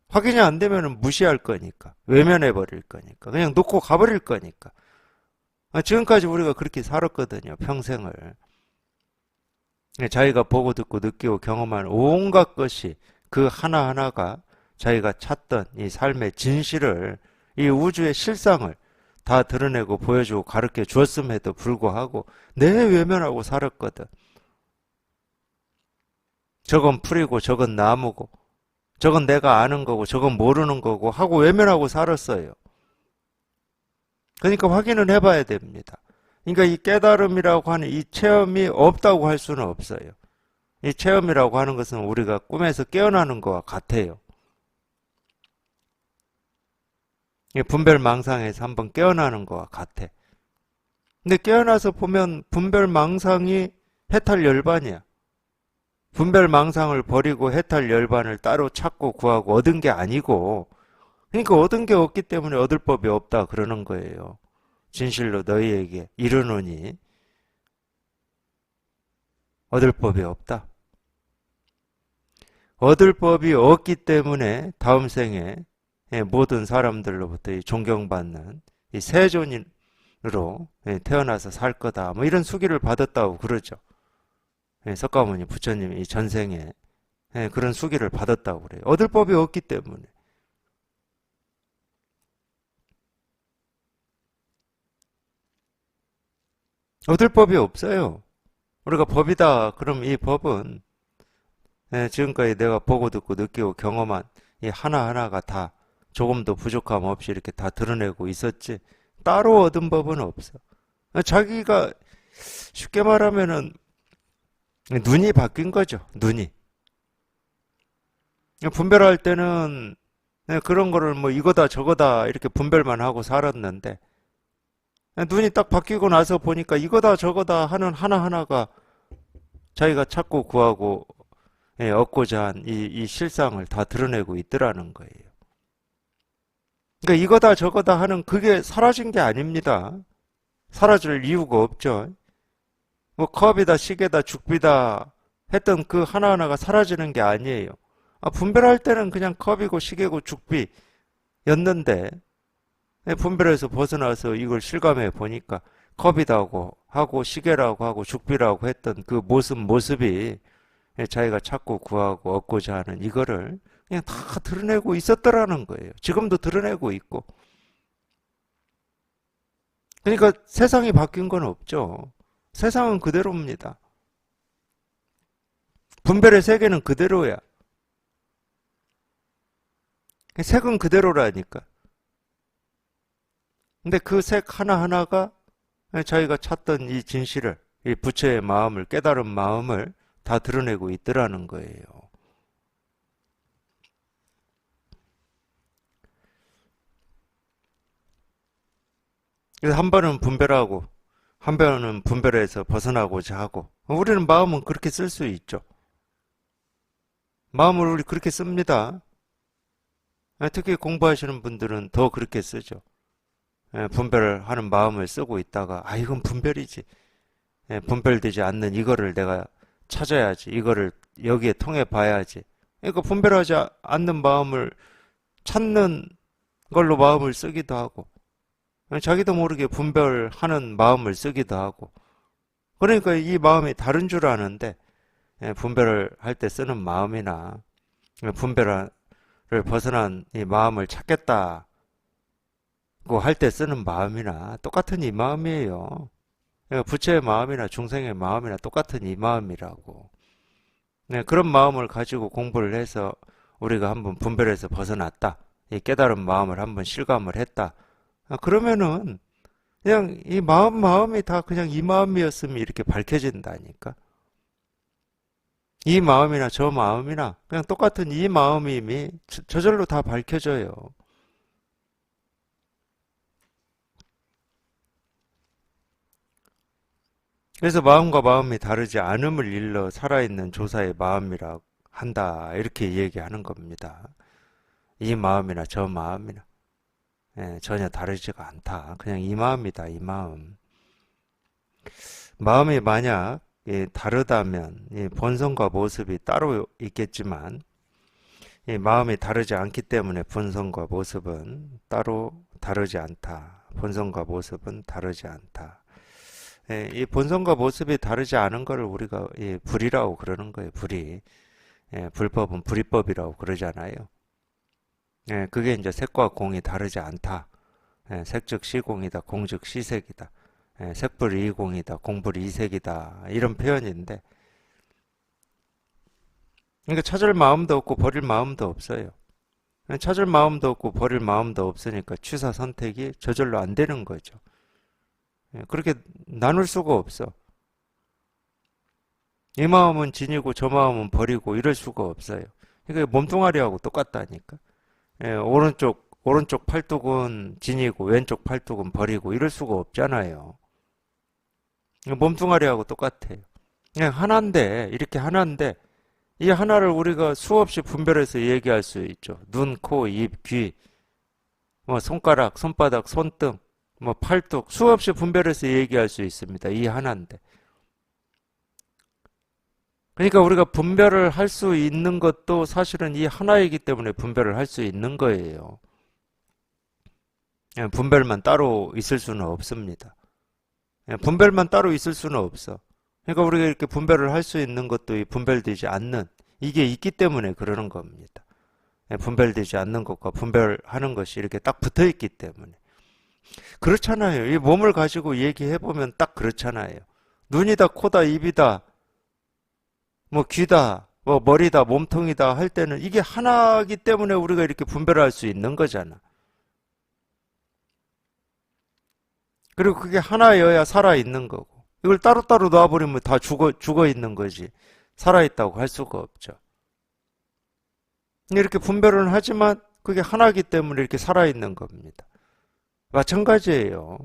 확인이 안 되면 무시할 거니까 외면해 버릴 거니까 그냥 놓고 가버릴 거니까 지금까지 우리가 그렇게 살았거든요. 평생을 자기가 보고 듣고 느끼고 경험한 온갖 것이 그 하나하나가 자기가 찾던 이 삶의 진실을 이 우주의 실상을 다 드러내고 보여주고 가르쳐 주었음에도 불구하고 내 외면하고 살았거든. 저건 풀이고 저건 나무고 저건 내가 아는 거고 저건 모르는 거고 하고 외면하고 살았어요. 그러니까 확인은 해봐야 됩니다. 그러니까 이 깨달음이라고 하는 이 체험이 없다고 할 수는 없어요. 이 체험이라고 하는 것은 우리가 꿈에서 깨어나는 것과 같아요. 분별망상에서 한번 깨어나는 것과 같아. 근데 깨어나서 보면 분별망상이 해탈열반이야. 분별망상을 버리고 해탈열반을 따로 찾고 구하고 얻은 게 아니고 그러니까 얻은 게 없기 때문에 얻을 법이 없다 그러는 거예요. 진실로 너희에게 이르노니 얻을 법이 없다. 얻을 법이 없기 때문에 다음 생에 모든 사람들로부터 존경받는 이 세존으로 태어나서 살 거다. 뭐 이런 수기를 받았다고 그러죠. 석가모니 부처님이 이 전생에 그런 수기를 받았다고 그래요. 얻을 법이 없기 때문에. 얻을 법이 없어요. 우리가 법이다. 그럼 이 법은 지금까지 내가 보고 듣고 느끼고 경험한 이 하나하나가 다 조금도 부족함 없이 이렇게 다 드러내고 있었지. 따로 얻은 법은 없어. 자기가 쉽게 말하면은 눈이 바뀐 거죠. 눈이. 분별할 때는 그런 거를 뭐 이거다 저거다 이렇게 분별만 하고 살았는데 눈이 딱 바뀌고 나서 보니까 이거다 저거다 하는 하나하나가 자기가 찾고 구하고 얻고자 한 이 실상을 다 드러내고 있더라는 거예요. 그러니까 이거다 저거다 하는 그게 사라진 게 아닙니다. 사라질 이유가 없죠. 뭐 컵이다, 시계다, 죽비다 했던 그 하나하나가 사라지는 게 아니에요. 분별할 때는 그냥 컵이고 시계고 죽비였는데 분별에서 벗어나서 이걸 실감해 보니까 컵이라고 하고 시계라고 하고 죽비라고 했던 그 모습이 자기가 찾고 구하고 얻고자 하는 이거를 그냥 다 드러내고 있었더라는 거예요. 지금도 드러내고 있고. 그러니까 세상이 바뀐 건 없죠. 세상은 그대로입니다. 분별의 세계는 그대로야. 색은 그대로라니까. 근데 그 색 하나하나가 자기가 찾던 이 진실을, 이 부처의 마음을, 깨달은 마음을 다 드러내고 있더라는 거예요. 그래서 한 번은 분별하고, 한 번은 분별해서 벗어나고자 하고, 우리는 마음은 그렇게 쓸 수 있죠. 마음을 우리 그렇게 씁니다. 특히 공부하시는 분들은 더 그렇게 쓰죠. 분별을 하는 마음을 쓰고 있다가, 이건 분별이지. 분별되지 않는 이거를 내가 찾아야지. 이거를 여기에 통해 봐야지. 그러니까 분별하지 않는 마음을 찾는 걸로 마음을 쓰기도 하고, 자기도 모르게 분별하는 마음을 쓰기도 하고, 그러니까 이 마음이 다른 줄 아는데, 분별을 할 때 쓰는 마음이나, 분별을 벗어난 이 마음을 찾겠다고 할 때 쓰는 마음이나 똑같은 이 마음이에요. 부처의 마음이나 중생의 마음이나 똑같은 이 마음이라고. 그런 마음을 가지고 공부를 해서 우리가 한번 분별해서 벗어났다. 이 깨달은 마음을 한번 실감을 했다. 그러면은 그냥 이 마음이 다 그냥 이 마음이었으면 이렇게 밝혀진다니까. 이 마음이나 저 마음이나 그냥 똑같은 이 마음임이 저절로 다 밝혀져요. 그래서 마음과 마음이 다르지 않음을 일러 살아있는 조사의 마음이라 한다. 이렇게 얘기하는 겁니다. 이 마음이나 저 마음이나 전혀 다르지가 않다. 그냥 이 마음이다. 이 마음. 마음이 만약 다르다면 본성과 모습이 따로 있겠지만 마음이 다르지 않기 때문에 본성과 모습은 따로 다르지 않다. 본성과 모습은 다르지 않다. 이 본성과 모습이 다르지 않은 것을 우리가 불이라고 그러는 거예요. 불이. 불법은 불이법이라고 그러잖아요. 그게 이제 색과 공이 다르지 않다. 색즉 시공이다. 공즉 시색이다. 색불 이공이다. 공불 이색이다. 이런 표현인데, 그러니까 찾을 마음도 없고 버릴 마음도 없어요. 찾을 마음도 없고 버릴 마음도 없으니까 취사 선택이 저절로 안 되는 거죠. 그렇게 나눌 수가 없어. 이 마음은 지니고 저 마음은 버리고 이럴 수가 없어요. 그러니까 몸뚱아리하고 똑같다니까. 오른쪽 팔뚝은 지니고 왼쪽 팔뚝은 버리고 이럴 수가 없잖아요. 몸뚱아리하고 똑같아요. 그냥 하나인데 이렇게 하나인데 이 하나를 우리가 수없이 분별해서 얘기할 수 있죠. 눈, 코, 입, 귀, 뭐 손가락, 손바닥, 손등, 뭐 팔뚝 수없이 분별해서 얘기할 수 있습니다. 이 하나인데. 그러니까 우리가 분별을 할 수 있는 것도 사실은 이 하나이기 때문에 분별을 할 수 있는 거예요. 분별만 따로 있을 수는 없습니다. 분별만 따로 있을 수는 없어. 그러니까 우리가 이렇게 분별을 할 수 있는 것도 분별되지 않는 이게 있기 때문에 그러는 겁니다. 분별되지 않는 것과 분별하는 것이 이렇게 딱 붙어 있기 때문에. 그렇잖아요. 이 몸을 가지고 얘기해 보면 딱 그렇잖아요. 눈이다, 코다, 입이다, 뭐 귀다, 뭐 머리다, 몸통이다 할 때는 이게 하나이기 때문에 우리가 이렇게 분별할 수 있는 거잖아. 그리고 그게 하나여야 살아있는 거고. 이걸 따로따로 놔버리면 다 죽어 있는 거지. 살아있다고 할 수가 없죠. 이렇게 분별은 하지만 그게 하나이기 때문에 이렇게 살아있는 겁니다. 마찬가지예요.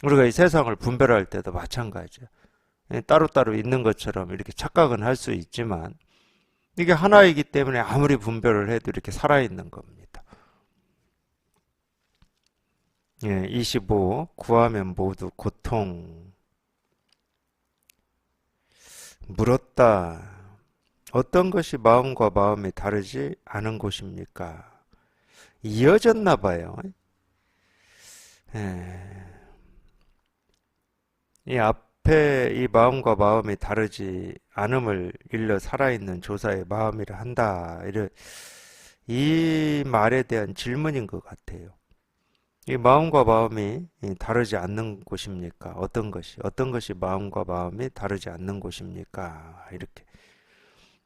우리가 이 세상을 분별할 때도 마찬가지야. 따로따로 있는 것처럼 이렇게 착각은 할 수 있지만 이게 하나이기 때문에 아무리 분별을 해도 이렇게 살아있는 겁니다. 25. 구하면 모두 고통. 물었다. 어떤 것이 마음과 마음이 다르지 않은 곳입니까? 이어졌나 봐요. 예. 이 앞에 이 마음과 마음이 다르지 않음을 일러 살아있는 조사의 마음이라 한다. 이 말에 대한 질문인 것 같아요. 이 마음과 마음이 다르지 않는 곳입니까? 어떤 것이 마음과 마음이 다르지 않는 곳입니까? 이렇게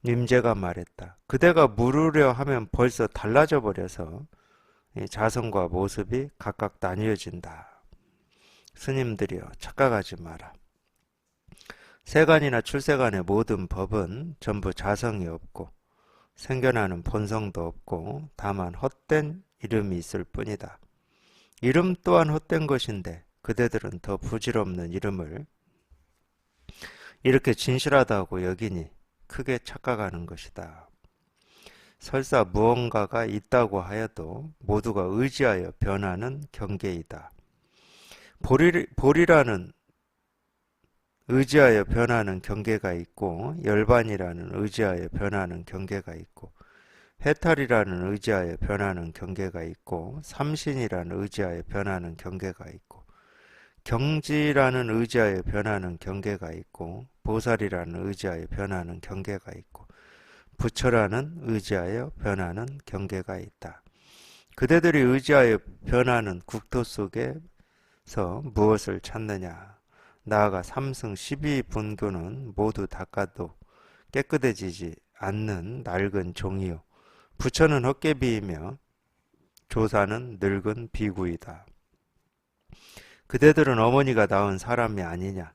임재가 말했다. 그대가 물으려 하면 벌써 달라져 버려서 이 자성과 모습이 각각 나뉘어진다. 스님들이여 착각하지 마라. 세간이나 출세간의 모든 법은 전부 자성이 없고 생겨나는 본성도 없고 다만 헛된 이름이 있을 뿐이다. 이름 또한 헛된 것인데 그대들은 더 부질없는 이름을 이렇게 진실하다고 여기니 크게 착각하는 것이다. 설사 무언가가 있다고 하여도 모두가 의지하여 변하는 경계이다. 볼이라는 의지하여 변하는 경계가 있고 열반이라는 의지하여 변하는 경계가 있고 해탈이라는 의지하여 변하는 경계가 있고 삼신이라는 의지하여 변하는 경계가 있고 경지라는 의지하여 변하는 경계가 있고 보살이라는 의지하여 변하는 경계가 있고 부처라는 의지하여 변하는 경계가 있다. 그대들이 의지하여 변하는 국토 속에서 무엇을 찾느냐? 나아가 삼승 12분교는 모두 닦아도 깨끗해지지 않는 낡은 종이요. 부처는 헛개비이며 조사는 늙은 비구이다. 그대들은 어머니가 낳은 사람이 아니냐?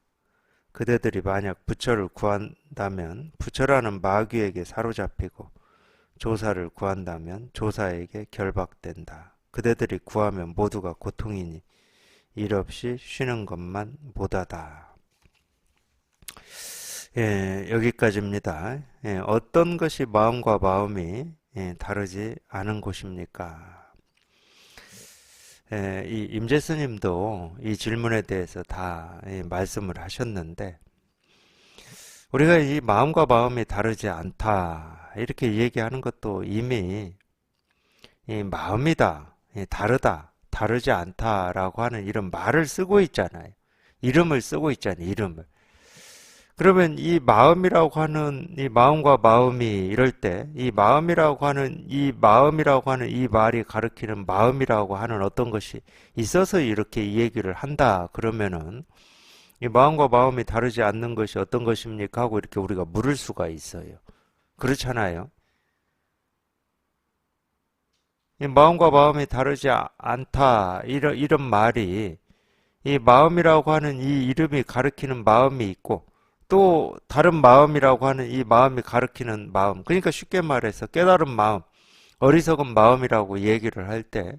그대들이 만약 부처를 구한다면 부처라는 마귀에게 사로잡히고 조사를 구한다면 조사에게 결박된다. 그대들이 구하면 모두가 고통이니 일 없이 쉬는 것만 못하다. 예, 여기까지입니다. 예, 어떤 것이 마음과 마음이 다르지 않은 곳입니까? 예, 이 임재 스님도 이 질문에 대해서 다 말씀을 하셨는데 우리가 이 마음과 마음이 다르지 않다 이렇게 얘기하는 것도 이미 이 마음이다, 다르다, 다르지 않다라고 하는 이런 말을 쓰고 있잖아요. 이름을 쓰고 있잖아요. 이름을. 그러면 이 마음이라고 하는 이 마음과 마음이 이럴 때 이 마음이라고 하는 이 말이 가리키는 마음이라고 하는 어떤 것이 있어서 이렇게 이 얘기를 한다 그러면은 이 마음과 마음이 다르지 않는 것이 어떤 것입니까? 하고 이렇게 우리가 물을 수가 있어요. 그렇잖아요. 이 마음과 마음이 다르지 않다 이런 말이 이 마음이라고 하는 이 이름이 가리키는 마음이 있고 또 다른 마음이라고 하는 이 마음이 가리키는 마음, 그러니까 쉽게 말해서 깨달은 마음, 어리석은 마음이라고 얘기를 할 때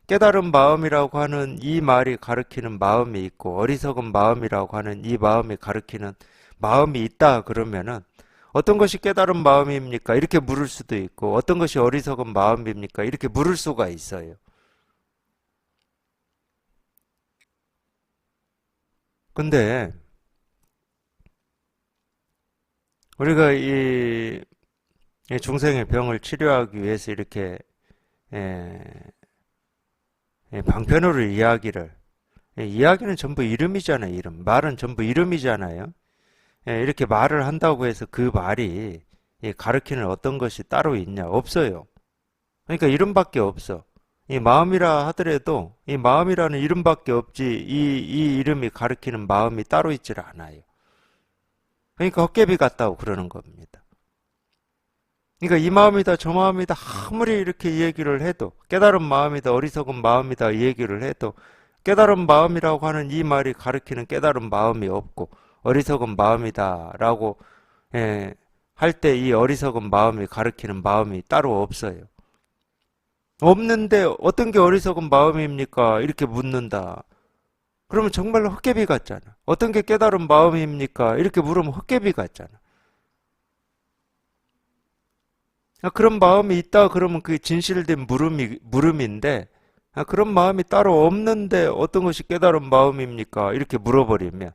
깨달은 마음이라고 하는 이 말이 가리키는 마음이 있고 어리석은 마음이라고 하는 이 마음이 가리키는 마음이 있다 그러면은 어떤 것이 깨달은 마음입니까? 이렇게 물을 수도 있고 어떤 것이 어리석은 마음입니까? 이렇게 물을 수가 있어요. 근데 우리가 이 중생의 병을 치료하기 위해서 이렇게 에, 방편으로 이야기는 전부 이름이잖아요. 이름. 말은 전부 이름이잖아요. 이렇게 말을 한다고 해서 그 말이 가르치는 어떤 것이 따로 있냐? 없어요. 그러니까 이름밖에 없어. 이 마음이라 하더라도 이 마음이라는 이름밖에 없지 이 이름이 가르치는 마음이 따로 있질 않아요. 그러니까 헛개비 같다고 그러는 겁니다. 그러니까 이 마음이다 저 마음이다 아무리 이렇게 얘기를 해도 깨달은 마음이다 어리석은 마음이다 얘기를 해도 깨달은 마음이라고 하는 이 말이 가리키는 깨달은 마음이 없고 어리석은 마음이다 라고 할 때 이 어리석은 마음이 가리키는 마음이 따로 없어요. 없는데 어떤 게 어리석은 마음입니까? 이렇게 묻는다. 그러면 정말로 헛개비 같잖아. 어떤 게 깨달은 마음입니까? 이렇게 물으면 헛개비 같잖아. 그런 마음이 있다 그러면 그게 진실된 물음인데 그런 마음이 따로 없는데 어떤 것이 깨달은 마음입니까? 이렇게 물어버리면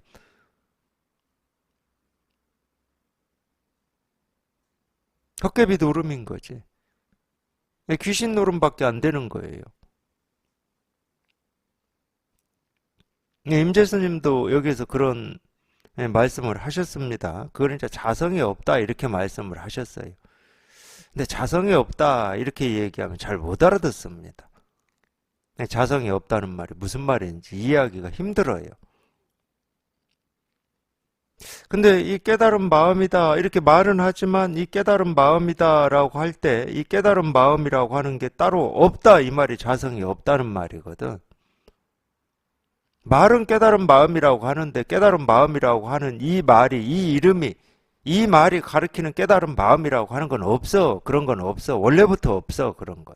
헛개비 노름인 거지. 귀신 노름밖에 안 되는 거예요. 임재 스님도 여기서 그런 말씀을 하셨습니다. 그건 이제 자성이 없다 이렇게 말씀을 하셨어요. 근데 자성이 없다 이렇게 얘기하면 잘 못 알아듣습니다. 자성이 없다는 말이 무슨 말인지 이해하기가 힘들어요. 근데 이 깨달은 마음이다 이렇게 말은 하지만 이 깨달은 마음이다라고 할 때 이 깨달은 마음이라고 하는 게 따로 없다 이 말이 자성이 없다는 말이거든. 말은 깨달은 마음이라고 하는데 깨달은 마음이라고 하는 이 말이 이 이름이 이 말이 가리키는 깨달은 마음이라고 하는 건 없어. 그런 건 없어. 원래부터 없어. 그런 건.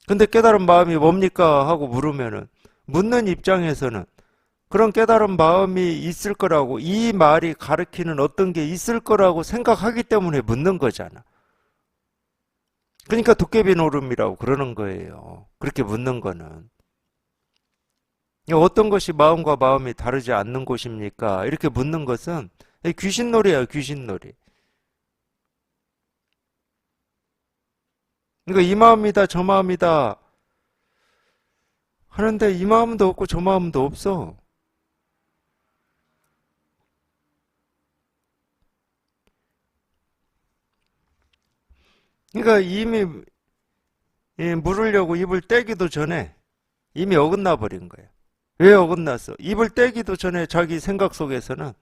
근데 깨달은 마음이 뭡니까? 하고 물으면은 묻는 입장에서는 그런 깨달은 마음이 있을 거라고 이 말이 가리키는 어떤 게 있을 거라고 생각하기 때문에 묻는 거잖아. 그러니까 도깨비 노름이라고 그러는 거예요. 그렇게 묻는 거는. 어떤 것이 마음과 마음이 다르지 않는 곳입니까? 이렇게 묻는 것은 귀신놀이야, 귀신놀이. 그러니까 이 마음이다, 저 마음이다 하는데 이 마음도 없고 저 마음도 없어. 그러니까 이미 물으려고 입을 떼기도 전에 이미 어긋나 버린 거야. 왜 어긋났어? 입을 떼기도 전에 자기 생각 속에서는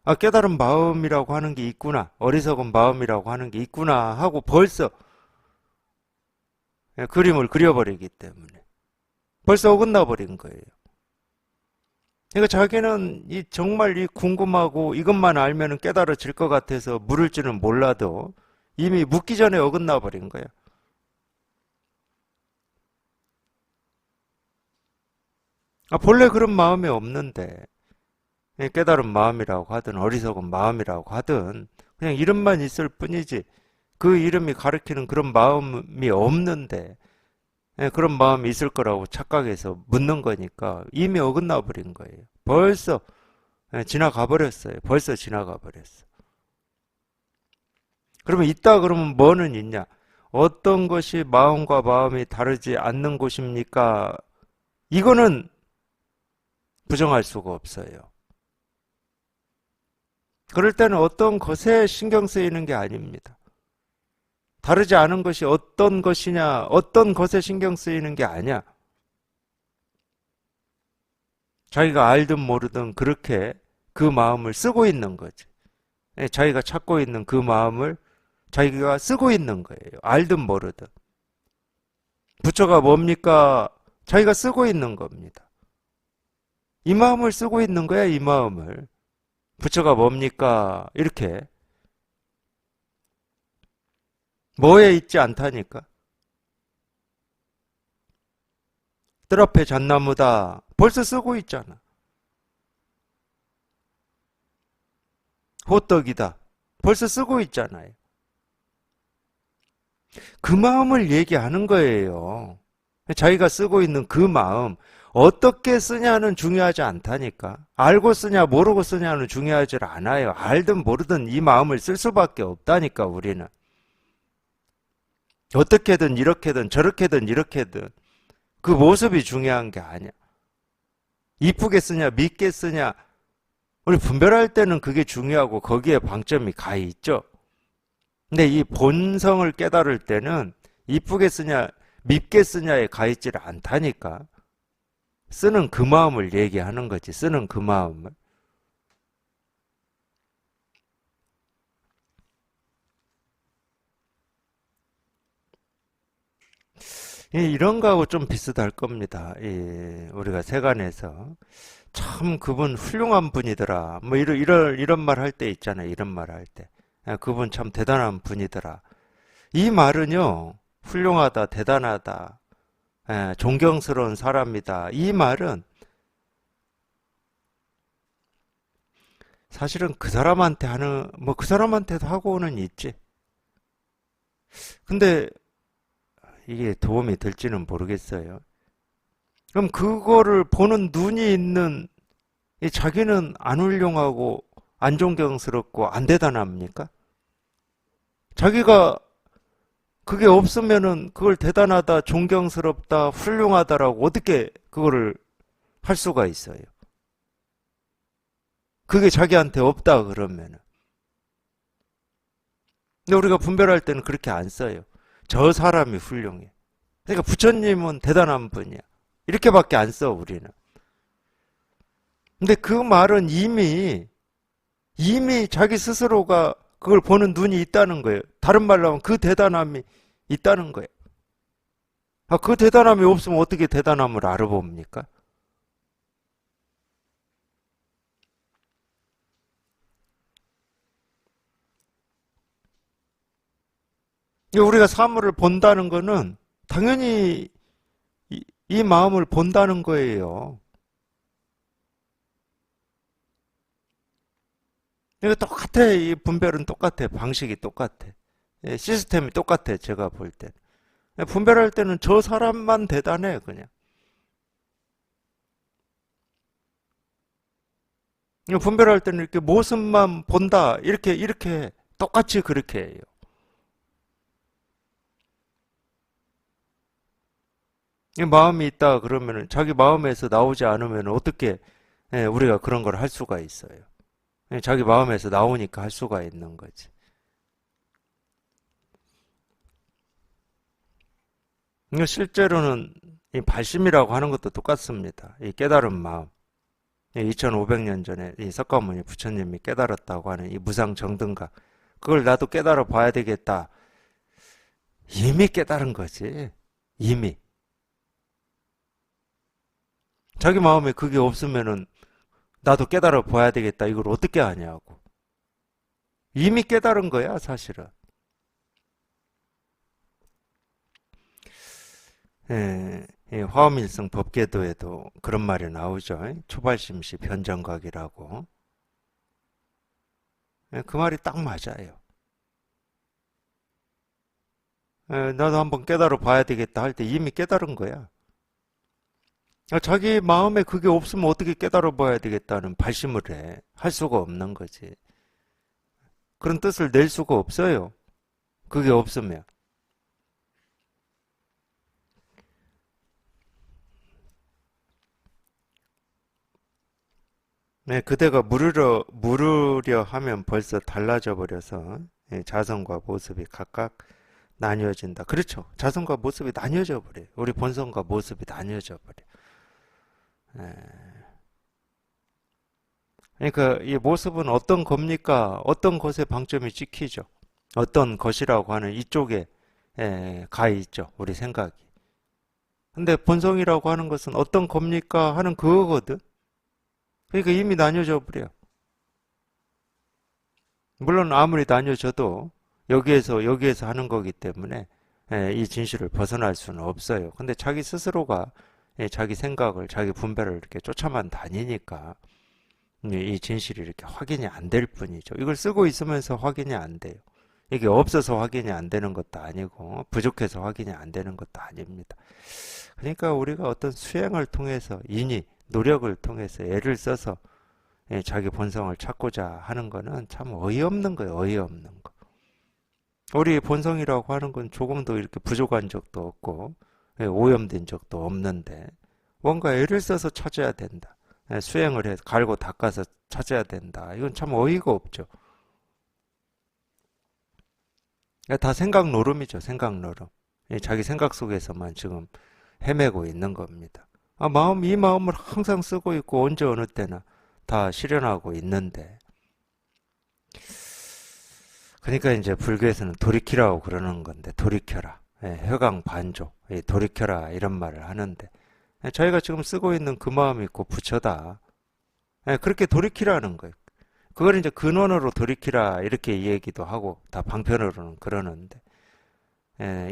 아, 깨달은 마음이라고 하는 게 있구나. 어리석은 마음이라고 하는 게 있구나 하고 벌써 그림을 그려버리기 때문에 벌써 어긋나 버린 거예요. 그러니까 자기는 정말 이 궁금하고 이것만 알면 깨달아질 것 같아서 물을 줄은 몰라도 이미 묻기 전에 어긋나 버린 거야. 아, 본래 그런 마음이 없는데 깨달은 마음이라고 하든 어리석은 마음이라고 하든 그냥 이름만 있을 뿐이지 그 이름이 가리키는 그런 마음이 없는데 그런 마음이 있을 거라고 착각해서 묻는 거니까 이미 어긋나 버린 거예요. 벌써 지나가 버렸어요. 벌써 지나가 버렸어. 그러면 있다 그러면 뭐는 있냐? 어떤 것이 마음과 마음이 다르지 않는 곳입니까? 이거는 부정할 수가 없어요. 그럴 때는 어떤 것에 신경 쓰이는 게 아닙니다. 다르지 않은 것이 어떤 것이냐, 어떤 것에 신경 쓰이는 게 아니야. 자기가 알든 모르든 그렇게 그 마음을 쓰고 있는 거지. 자기가 찾고 있는 그 마음을 자기가 쓰고 있는 거예요. 알든 모르든. 부처가 뭡니까? 자기가 쓰고 있는 겁니다. 이 마음을 쓰고 있는 거야, 이 마음을. 부처가 뭡니까? 이렇게. 뭐에 있지 않다니까? 뜰 앞에 잣나무다. 벌써 쓰고 있잖아. 호떡이다. 벌써 쓰고 있잖아요. 그 마음을 얘기하는 거예요. 자기가 쓰고 있는 그 마음. 어떻게 쓰냐는 중요하지 않다니까. 알고 쓰냐 모르고 쓰냐는 중요하지 않아요. 알든 모르든 이 마음을 쓸 수밖에 없다니까 우리는. 어떻게든 이렇게든 저렇게든 이렇게든 그 모습이 중요한 게 아니야. 이쁘게 쓰냐 밉게 쓰냐 우리 분별할 때는 그게 중요하고 거기에 방점이 가 있죠. 근데 이 본성을 깨달을 때는 이쁘게 쓰냐 밉게 쓰냐에 가 있지를 않다니까. 쓰는 그 마음을 얘기하는 거지. 쓰는 그 마음을. 이런 거하고 좀 비슷할 겁니다. 우리가 세간에서 참 그분 훌륭한 분이더라. 뭐 이런 말 할 때 있잖아요. 이런 말 할 때. 그분 참 대단한 분이더라. 이 말은요. 훌륭하다, 대단하다, 존경스러운 사람이다. 이 말은 사실은 그 사람한테 하는, 뭐 그 사람한테도 하고는 있지. 근데 이게 도움이 될지는 모르겠어요. 그럼 그거를 보는 눈이 있는 자기는 안 훌륭하고 안 존경스럽고 안 대단합니까? 자기가 그게 없으면은 그걸 대단하다, 존경스럽다, 훌륭하다라고 어떻게 그거를 할 수가 있어요? 그게 자기한테 없다 그러면은. 근데 우리가 분별할 때는 그렇게 안 써요. 저 사람이 훌륭해. 그러니까 부처님은 대단한 분이야. 이렇게밖에 안 써, 우리는. 근데 그 말은 이미 자기 스스로가 그걸 보는 눈이 있다는 거예요. 다른 말로 하면 그 대단함이 있다는 거예요. 아, 그 대단함이 없으면 어떻게 대단함을 알아봅니까? 우리가 사물을 본다는 거는 당연히 이 마음을 본다는 거예요. 이거 똑같아. 이 분별은 똑같아. 방식이 똑같아. 예, 시스템이 똑같아. 제가 볼 때. 분별할 때는 저 사람만 대단해, 그냥. 분별할 때는 이렇게 모습만 본다. 이렇게 똑같이 그렇게 해요. 마음이 있다 그러면은 자기 마음에서 나오지 않으면 어떻게 우리가 그런 걸 할 수가 있어요. 자기 마음에서 나오니까 할 수가 있는 거지. 실제로는 이 발심이라고 하는 것도 똑같습니다. 이 깨달은 마음. 2500년 전에 이 석가모니 부처님이 깨달았다고 하는 이 무상정등각. 그걸 나도 깨달아 봐야 되겠다. 이미 깨달은 거지. 이미. 자기 마음에 그게 없으면은 나도 깨달아 봐야 되겠다. 이걸 어떻게 하냐고. 이미 깨달은 거야, 사실은. 화엄일성 법계도에도 그런 말이 나오죠. 초발심시 변정각이라고. 그 말이 딱 맞아요. 나도 한번 깨달아 봐야 되겠다 할 때 이미 깨달은 거야. 자기 마음에 그게 없으면 어떻게 깨달아 봐야 되겠다는 발심을 해. 할 수가 없는 거지. 그런 뜻을 낼 수가 없어요. 그게 없으면. 네, 그대가 물으려 하면 벌써 달라져 버려서 자성과 모습이 각각 나뉘어진다. 그렇죠. 자성과 모습이 나뉘어져 버려요. 우리 본성과 모습이 나뉘어져 버려. 그러니까 이 모습은 어떤 겁니까? 어떤 것에 방점이 찍히죠. 어떤 것이라고 하는 이쪽에 가 있죠. 우리 생각이. 근데 본성이라고 하는 것은 어떤 겁니까? 하는 그거거든. 그러니까 이미 나뉘어져 버려. 물론 아무리 나뉘어져도 여기에서 하는 거기 때문에 이 진실을 벗어날 수는 없어요. 근데 자기 스스로가 자기 생각을, 자기 분별을 이렇게 쫓아만 다니니까 이 진실이 이렇게 확인이 안 될 뿐이죠. 이걸 쓰고 있으면서 확인이 안 돼요. 이게 없어서 확인이 안 되는 것도 아니고 부족해서 확인이 안 되는 것도 아닙니다. 그러니까 우리가 어떤 수행을 통해서 노력을 통해서 애를 써서 자기 본성을 찾고자 하는 거는 참 어이없는 거예요. 어이없는 거. 우리 본성이라고 하는 건 조금도 이렇게 부족한 적도 없고 오염된 적도 없는데 뭔가 애를 써서 찾아야 된다. 수행을 해서 갈고 닦아서 찾아야 된다. 이건 참 어이가 없죠. 다 생각 노름이죠. 생각 노름. 자기 생각 속에서만 지금 헤매고 있는 겁니다. 이 마음을 항상 쓰고 있고 언제 어느 때나 다 실현하고 있는데 그러니까 이제 불교에서는 돌이키라고 그러는 건데 돌이켜라. 회광반조. 돌이켜라 이런 말을 하는데 저희가 지금 쓰고 있는 그 마음이 곧 부처다. 그렇게 돌이키라는 거예요. 그걸 이제 근원으로 돌이키라 이렇게 얘기도 하고 다 방편으로는 그러는데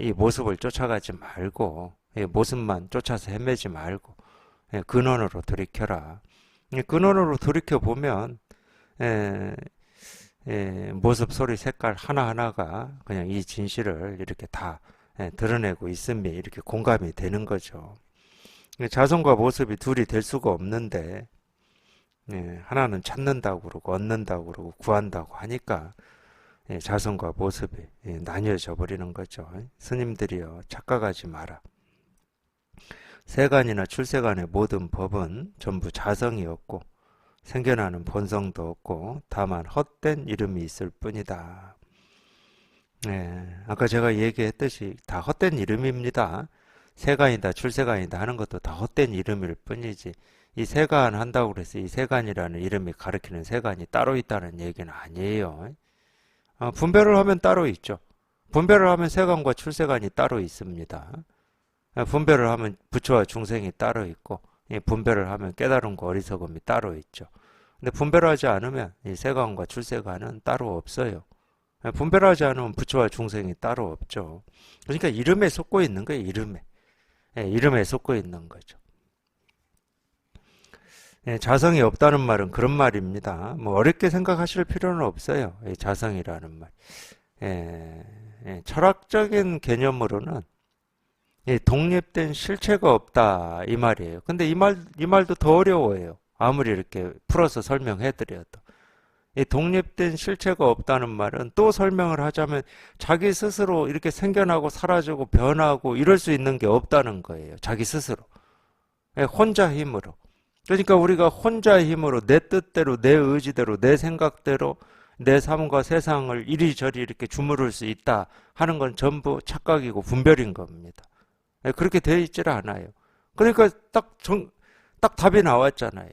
이 모습을 쫓아가지 말고 모습만 쫓아서 헤매지 말고 근원으로 돌이켜라. 근원으로 돌이켜 보면 모습, 소리, 색깔 하나하나가 그냥 이 진실을 이렇게 다 드러내고 있음이 이렇게 공감이 되는 거죠. 자성과 모습이 둘이 될 수가 하나는 찾는다고 그러고 얻는다고 그러고 구한다고 하니까 자성과 모습이 나뉘어져 버리는 거죠. 스님들이여 착각하지 마라. 세간이나 출세간의 모든 법은 전부 자성이 없고 생겨나는 본성도 없고 다만 헛된 이름이 있을 뿐이다. 아까 제가 얘기했듯이 다 헛된 이름입니다. 세간이다 출세간이다 하는 것도 다 헛된 이름일 뿐이지 이 세간 한다고 그래서 이 세간이라는 이름이 가리키는 세간이 따로 있다는 얘기는 아니에요. 분별을 하면 따로 있죠. 분별을 하면 세간과 출세간이 따로 있습니다. 분별을 하면 부처와 중생이 따로 있고 분별을 하면 깨달음과 어리석음이 따로 있죠. 근데 분별하지 않으면 이 세간과 출세간은 따로 없어요. 분별하지 않으면 부처와 중생이 따로 없죠. 그러니까 이름에 속고 있는 거예요. 이름에 속고 있는 거죠. 자성이 없다는 말은 그런 말입니다. 뭐 어렵게 생각하실 필요는 없어요. 자성이라는 말. 철학적인 개념으로는 독립된 실체가 없다 이 말이에요. 근데 이 말도 더 어려워요. 아무리 이렇게 풀어서 설명해 드려도. 이 독립된 실체가 없다는 말은 또 설명을 하자면 자기 스스로 이렇게 생겨나고 사라지고 변하고 이럴 수 있는 게 없다는 거예요. 자기 스스로. 혼자 힘으로. 그러니까 우리가 혼자 힘으로 내 뜻대로 내 의지대로 내 생각대로 내 삶과 세상을 이리저리 이렇게 주무를 수 있다 하는 건 전부 착각이고 분별인 겁니다. 그렇게 되어 있질 않아요. 그러니까 딱 답이 나왔잖아요.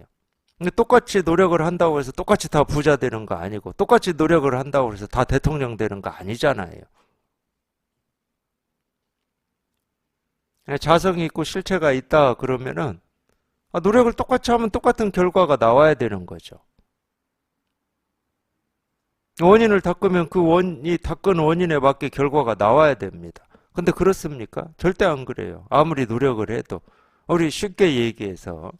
똑같이 노력을 한다고 해서 똑같이 다 부자 되는 거 아니고 똑같이 노력을 한다고 해서 다 대통령 되는 거 아니잖아요. 자성이 있고 실체가 있다 그러면은 노력을 똑같이 하면 똑같은 결과가 나와야 되는 거죠. 원인을 닦으면 그 닦은 원인에 맞게 결과가 나와야 됩니다. 근데 그렇습니까? 절대 안 그래요. 아무리 노력을 해도. 우리 쉽게 얘기해서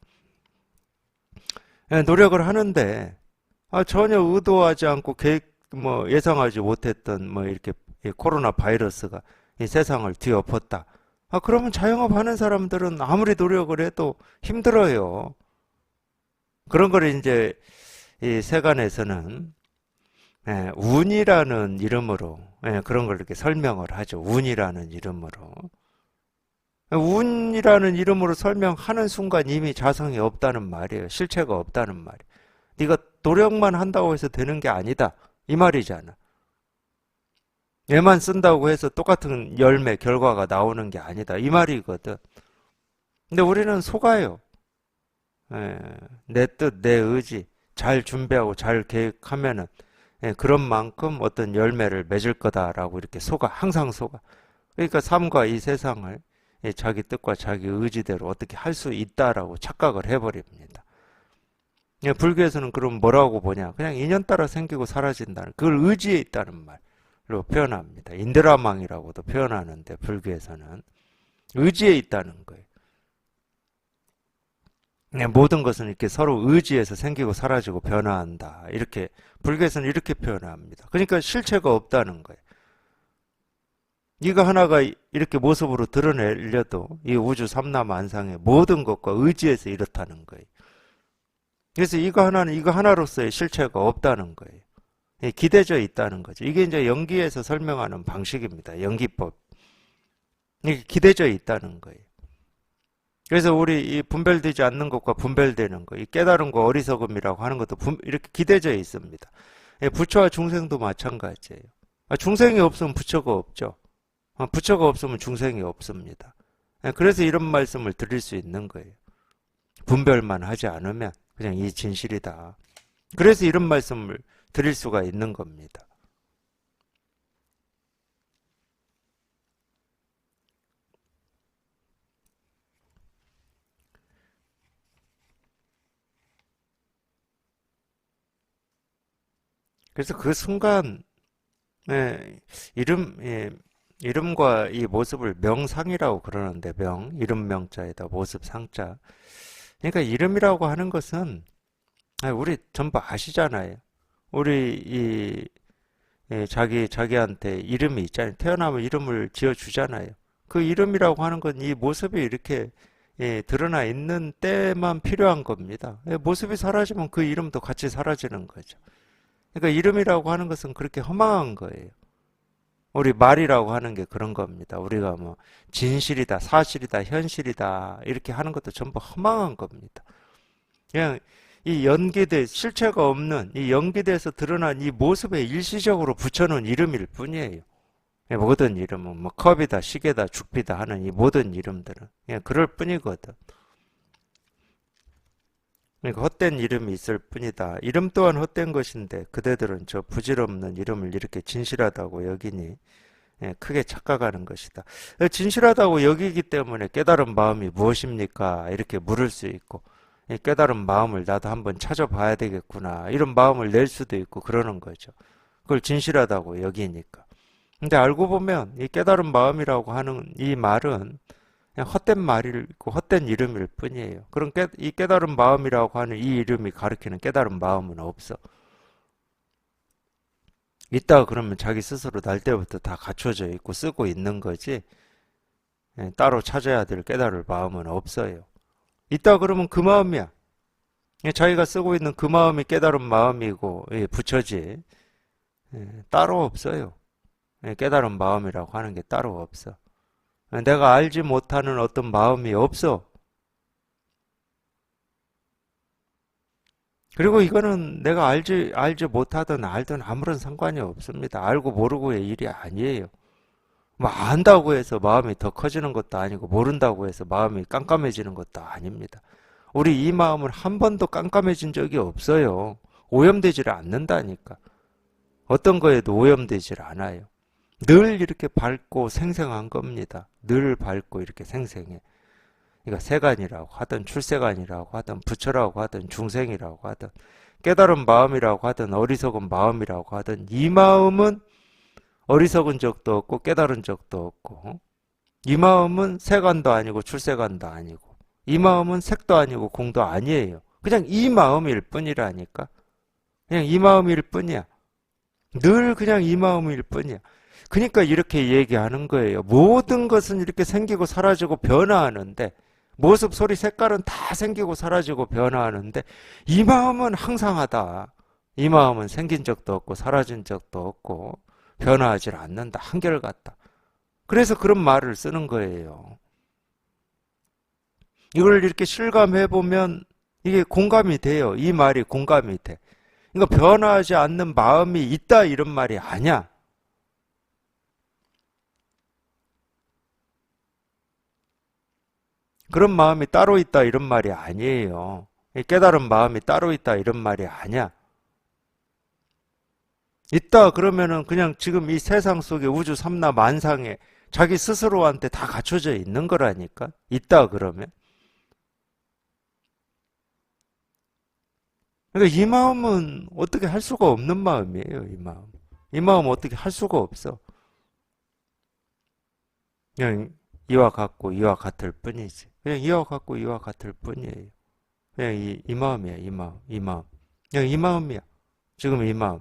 노력을 하는데 전혀 의도하지 않고 예상하지 못했던 이렇게 코로나 바이러스가 이 세상을 뒤엎었다. 그러면 자영업 하는 사람들은 아무리 노력을 해도 힘들어요. 그런 걸 이제 이 세간에서는 운이라는 이름으로 그런 걸 이렇게 설명을 하죠. 운이라는 이름으로. 운이라는 이름으로 설명하는 순간 이미 자성이 없다는 말이에요. 실체가 없다는 말이에요. 네가 노력만 한다고 해서 되는 게 아니다. 이 말이잖아. 얘만 쓴다고 해서 똑같은 열매, 결과가 나오는 게 아니다. 이 말이거든. 근데 우리는 속아요. 내 뜻, 내 의지 잘 준비하고 잘 계획하면은 그런 만큼 어떤 열매를 맺을 거다라고 이렇게 속아. 항상 속아. 그러니까 삶과 이 세상을 자기 뜻과 자기 의지대로 어떻게 할 수 있다라고 착각을 해버립니다. 불교에서는 그럼 뭐라고 보냐? 그냥 인연 따라 생기고 사라진다는 그걸 의지에 있다는 말로 표현합니다. 인드라망이라고도 표현하는데 불교에서는 의지에 있다는 거예요. 모든 것은 이렇게 서로 의지에서 생기고 사라지고 변화한다. 이렇게 불교에서는 이렇게 표현합니다. 그러니까 실체가 없다는 거예요. 이거 하나가 이렇게 모습으로 드러내려도 이 우주 삼라만상의 모든 것과 의지에서 이렇다는 거예요. 그래서 이거 하나는 이거 하나로서의 실체가 없다는 거예요. 기대져 있다는 거죠. 이게 이제 연기에서 설명하는 방식입니다. 연기법. 이게 기대져 있다는 거예요. 그래서 우리 이 분별되지 않는 것과 분별되는 것, 이 깨달음과 어리석음이라고 하는 것도 이렇게 기대져 있습니다. 부처와 중생도 마찬가지예요. 중생이 없으면 부처가 없죠. 부처가 없으면 중생이 없습니다. 그래서 이런 말씀을 드릴 수 있는 거예요. 분별만 하지 않으면 그냥 이 진실이다. 그래서 이런 말씀을 드릴 수가 있는 겁니다. 그래서 그 순간 이름과 이 모습을 명상이라고 그러는데 이름 명자에다 모습 상자. 그러니까 이름이라고 하는 것은 우리 전부 아시잖아요. 우리 자기한테 이름이 있잖아요. 태어나면 이름을 지어주잖아요. 그 이름이라고 하는 건 이 모습이 이렇게 드러나 있는 때만 필요한 겁니다. 모습이 사라지면 그 이름도 같이 사라지는 거죠. 그러니까 이름이라고 하는 것은 그렇게 허망한 거예요. 우리 말이라고 하는 게 그런 겁니다. 우리가 뭐 진실이다, 사실이다, 현실이다 이렇게 하는 것도 전부 허망한 겁니다. 그냥 이 연기돼 실체가 없는 이 연기돼서 드러난 이 모습에 일시적으로 붙여놓은 이름일 뿐이에요. 모든 이름은 뭐 컵이다, 시계다, 죽비다 하는 이 모든 이름들은 그냥 그럴 뿐이거든. 그러니까 헛된 이름이 있을 뿐이다. 이름 또한 헛된 것인데 그대들은 저 부질없는 이름을 이렇게 진실하다고 여기니 크게 착각하는 것이다. 진실하다고 여기기 때문에 깨달은 마음이 무엇입니까? 이렇게 물을 수 있고 깨달은 마음을 나도 한번 찾아봐야 되겠구나 이런 마음을 낼 수도 있고 그러는 거죠. 그걸 진실하다고 여기니까. 근데 알고 보면 이 깨달은 마음이라고 하는 이 말은 그냥 헛된 말이고 헛된 이름일 뿐이에요. 그럼 이 깨달은 마음이라고 하는 이 이름이 가리키는 깨달은 마음은 없어. 있다 그러면 자기 스스로 날 때부터 다 갖춰져 있고 쓰고 있는 거지 따로 찾아야 될 깨달을 마음은 없어요. 있다 그러면 그 마음이야. 자기가 쓰고 있는 그 마음이 깨달은 마음이고 부처지 따로 없어요. 깨달은 마음이라고 하는 게 따로 없어. 내가 알지 못하는 어떤 마음이 없어. 그리고 이거는 내가 알지 못하든 알든 아무런 상관이 없습니다. 알고 모르고의 일이 아니에요. 뭐 안다고 해서 마음이 더 커지는 것도 아니고 모른다고 해서 마음이 깜깜해지는 것도 아닙니다. 우리 이 마음은 한 번도 깜깜해진 적이 없어요. 오염되지를 않는다니까. 어떤 거에도 오염되질 않아요. 늘 이렇게 밝고 생생한 겁니다. 늘 밝고 이렇게 생생해. 그러니까 세간이라고 하든 출세간이라고 하든 부처라고 하든 중생이라고 하든 깨달은 마음이라고 하든 어리석은 마음이라고 하든 이 마음은 어리석은 적도 없고 깨달은 적도 없고 이 마음은 세간도 아니고 출세간도 아니고 이 마음은 색도 아니고 공도 아니에요. 그냥 이 마음일 뿐이라니까. 그냥 이 마음일 뿐이야. 늘 그냥 이 마음일 뿐이야. 그러니까 이렇게 얘기하는 거예요. 모든 것은 이렇게 생기고 사라지고 변화하는데 모습, 소리, 색깔은 다 생기고 사라지고 변화하는데 이 마음은 항상하다. 이 마음은 생긴 적도 없고 사라진 적도 없고 변화하지 않는다. 한결같다. 그래서 그런 말을 쓰는 거예요. 이걸 이렇게 실감해 보면 이게 공감이 돼요. 이 말이 공감이 돼. 그러니까 변화하지 않는 마음이 있다 이런 말이 아니야. 그런 마음이 따로 있다 이런 말이 아니에요. 깨달은 마음이 따로 있다 이런 말이 아니야. 있다 그러면은 그냥 지금 이 세상 속에 우주 삼라 만상에 자기 스스로한테 다 갖춰져 있는 거라니까. 있다 그러면. 그러니까 이 마음은 어떻게 할 수가 없는 마음이에요. 이 마음. 이 마음 어떻게 할 수가 없어. 그냥 이와 같고 이와 같을 뿐이지. 그냥 이와 같고 이와 같을 뿐이에요. 그냥 이 마음이야. 이 마음. 이 마음. 그냥 이 마음이야. 지금 이 마음.